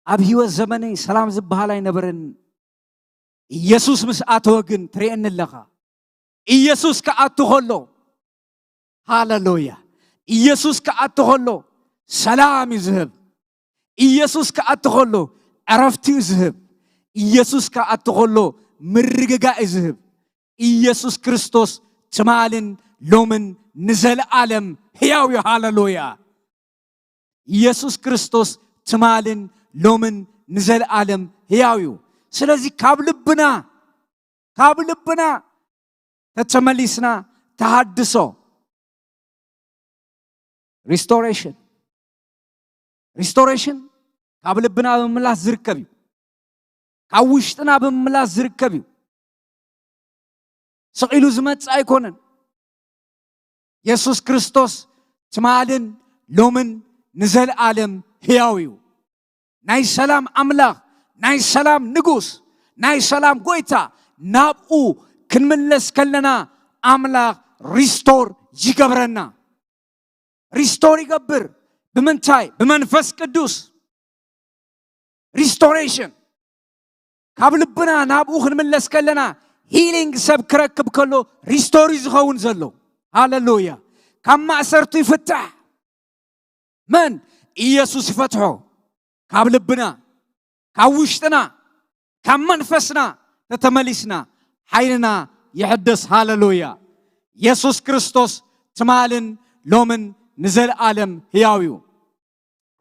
أب هيوت زباني سلام زبهالاي نبرن يسوس مسأتوغن ترين اللغة يسوس كأتوغلو هاللويا يسوس كأتوغلو سلام يذهب يسوس كأتوغلو عرفتي يذهب يسوس كأتوغلو مرققا يذهب يسوس كريستوس تمالن لومن نزل عالم هياوي هاللويا يسوس كريستوس تمالن لومن نزل عالم هياوي سلازي كابلبنا تتمليسنا تحدثو restoration كابلبنا بملاس زركبيو كاوشتنا بملاس زركبيو سقيلو زمت ايكونن يسوس كريستوس تمالن لومن نزل عالم هياويو ناي سلام أملاغ ناي سلام نغوس ناي سلام غويتا نابو كنملس كلنا أملاغ ريستور يقبرنا ريستور يقبر بمنتاي بمنفس قدوس ريستوريشن كابلبنا نابو كنملس كلنا هيلينج سب كركب كله ريستور يزخون زلو هاللويا كما أسرتو يفتح من يسوس يفتحو كابلبنا كاوشتنا كمنفسنا تتملسنا حيننا يحدث هاللويا يسوس كريستوس تمالن لومن نزل عالم هياويو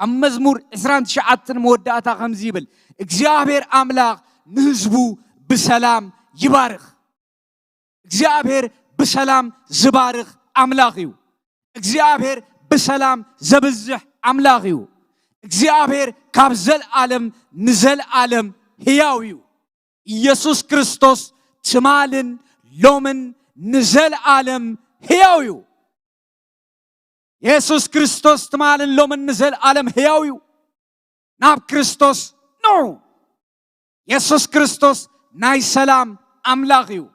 مزمور 29 موداتا خمزيبل እግዚአብሔር አምላክ ንህዝቡ بسلام يبارك እግዚአብሔር بسلام زبارك أملاخيو እግዚአብሔር بسلام زبزح أملاخيو እግዚአብሔር كابزل عالم نزل عالم هياويو يسوس كريستوس تمالن لومن نزل عالم هياويو يسوس كريستوس تمالن لومن نزل عالم هياويو ناب كريستوس نو يسوس كريستوس ناي سلام أملاخيو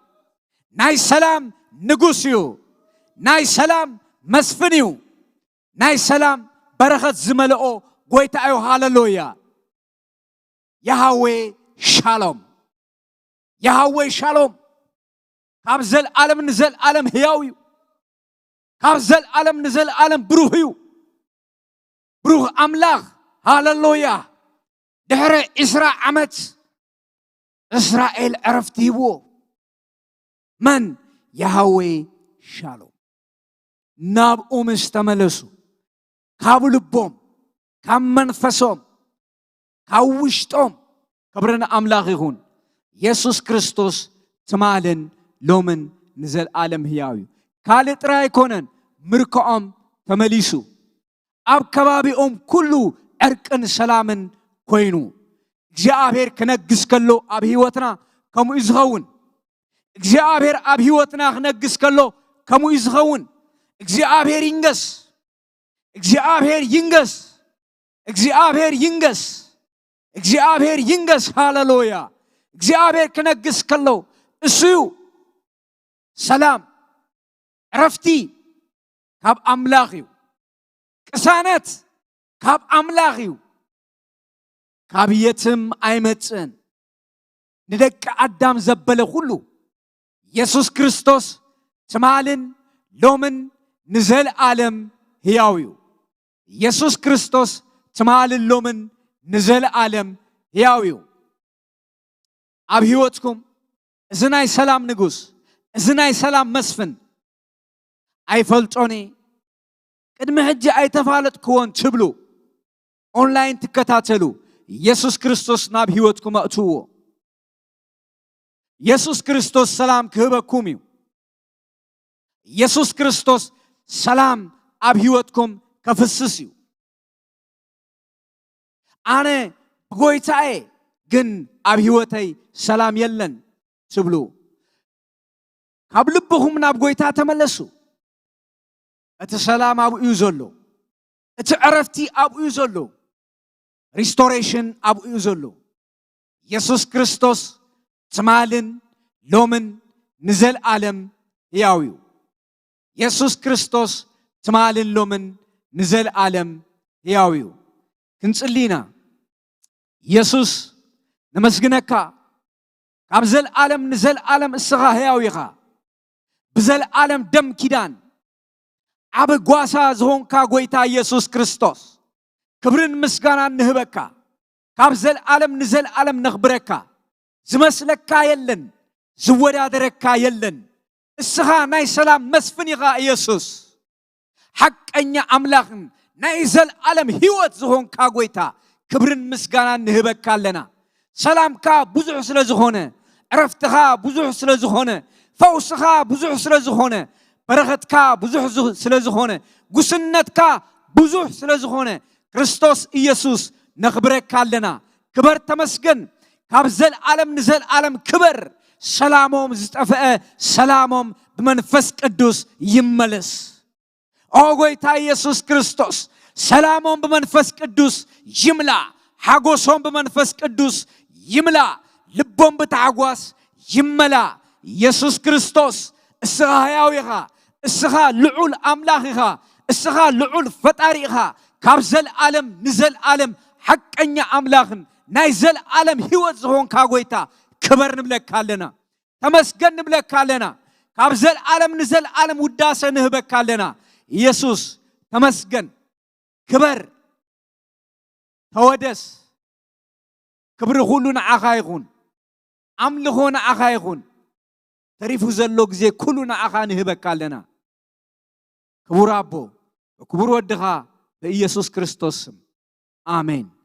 ناي سلام نغوسيو ناي سلام مسفنيو ناي سلام برخت زملؤو قويتا ايو هاللويا يهوي شالوم يهوي شالوم كابزل عالم نزل عالم هياويو كابزل عالم نزل عالم بروحيو بروح أملاخ هاللويا دحر إسراء عمت إسرائيل عرفتيبو من يهوي شالوم نابقو مستملسو كابلبوم كم منفسهم كاوشتهم كبرنا أملاخ يكون يسوس كريستوس تمالن لومن نزل عالم هياوي كالت راي كونن مركعهم تمليسو أب كبابيهم كله أركن سلامن كوينو እግዚአብሔር ከነግስ ከሎ አብ ህይወትና ከሙ ይዝኸውን እግዚአብሔር አብ ህይወትና ከነግስ ከሎ ከሙ ይዝኸውን እግዚአብሔር ይንገስ እግዚአብሔር ይንገስ እግዚአብሔር ይንገስ እግዚአብሔር ይንገስ ሃሌሉያ እግዚአብሔር ከነግስ ከሎ እሱ ሰላም ረፍቲ ካብ አምላኽዩ ቅሳነት ካብ አምላኽዩ ካብየትም አይመጽን ندك أدم زبله كله يسوع كريستوس تمالن لومن نزل عالم هياويو يسوع كريستوس تمالن لومن نزل عالم هياويو أبيوتكم إزناي سلام نجوس إزناي سلام مسفن أي فلتوني قدم هجي أي تفعلت كون تبلو أونلاين تكتاتلو يسوع كريستوس ناب هيوتكم أتوه يسوع كريستوس سلام كهبكوميو يسوع كريستوس سلام أب هيوتكم كفسسيو أنا بقويتاي جن أب هيوتاي سلام يلن تبلو قبل بهم نابقويتا تملسو أتسلام أبو يوزلو أتعرفتي أبو يوزلو restoration أبو يوزلو يسوع كريستوس تمالن لومن نزل عالم ياويو يسوع كريستوس تمالن لومن نزل عالم ياويو كنصلينا يسوع نمسجنكا قبزل عالم نزل عالم السغا ياويغا بزل عالم دم كيدان عب غواسا زهونكا غويتا يسوع كريستوس كبرن مسغانا نهبكا قبزل عالم نزل عالم نخبركا زمسلك يلن زودا درك يلن السها ناي سلام مسفنيغا يسوس حق انيا املاخن نايزل عالم هيوت زهون كاغويتا كبرن مسغانا نهبكا لنا سلام كا بزح سلازخونه عرفتها بزح سلازخونه فوسها بزح سلازخونه برختكا بزح سلازخونه غسنتكا بزح سلازخونه كريستوس يسوس نخبرك لنا كبر تمسكن كابزل عالم نزل عالم كبر سلامهم زتفأ سلامهم بمنفس قدوس يملس أوغوي تا يسوس كريستوس سلامهم بمنفس قدوس يملا حاغوسهم بمنفس قدوس يملا لبهم بتعغواس يملا يسوس كريستوس اسغا هياويغا اسغا لعول املاخيغا اسغا لعول فطاريغا كابزل عالم نزل عالم حقنيا املاخن نايزل عالم هيوت زهون كاغويتا كبر نبلك كالنا تمسكن نبلك كالنا كابزل عالم نزل عالم وداسه نهبك كالنا يسوع تمسكن كبر تودس كبر كلنا عخايغون املخونا عخايغون تريفو زلو غزي كلنا عخا نهبك كالنا كبر ابو كبر ودخا بيسوع كريستوس آمين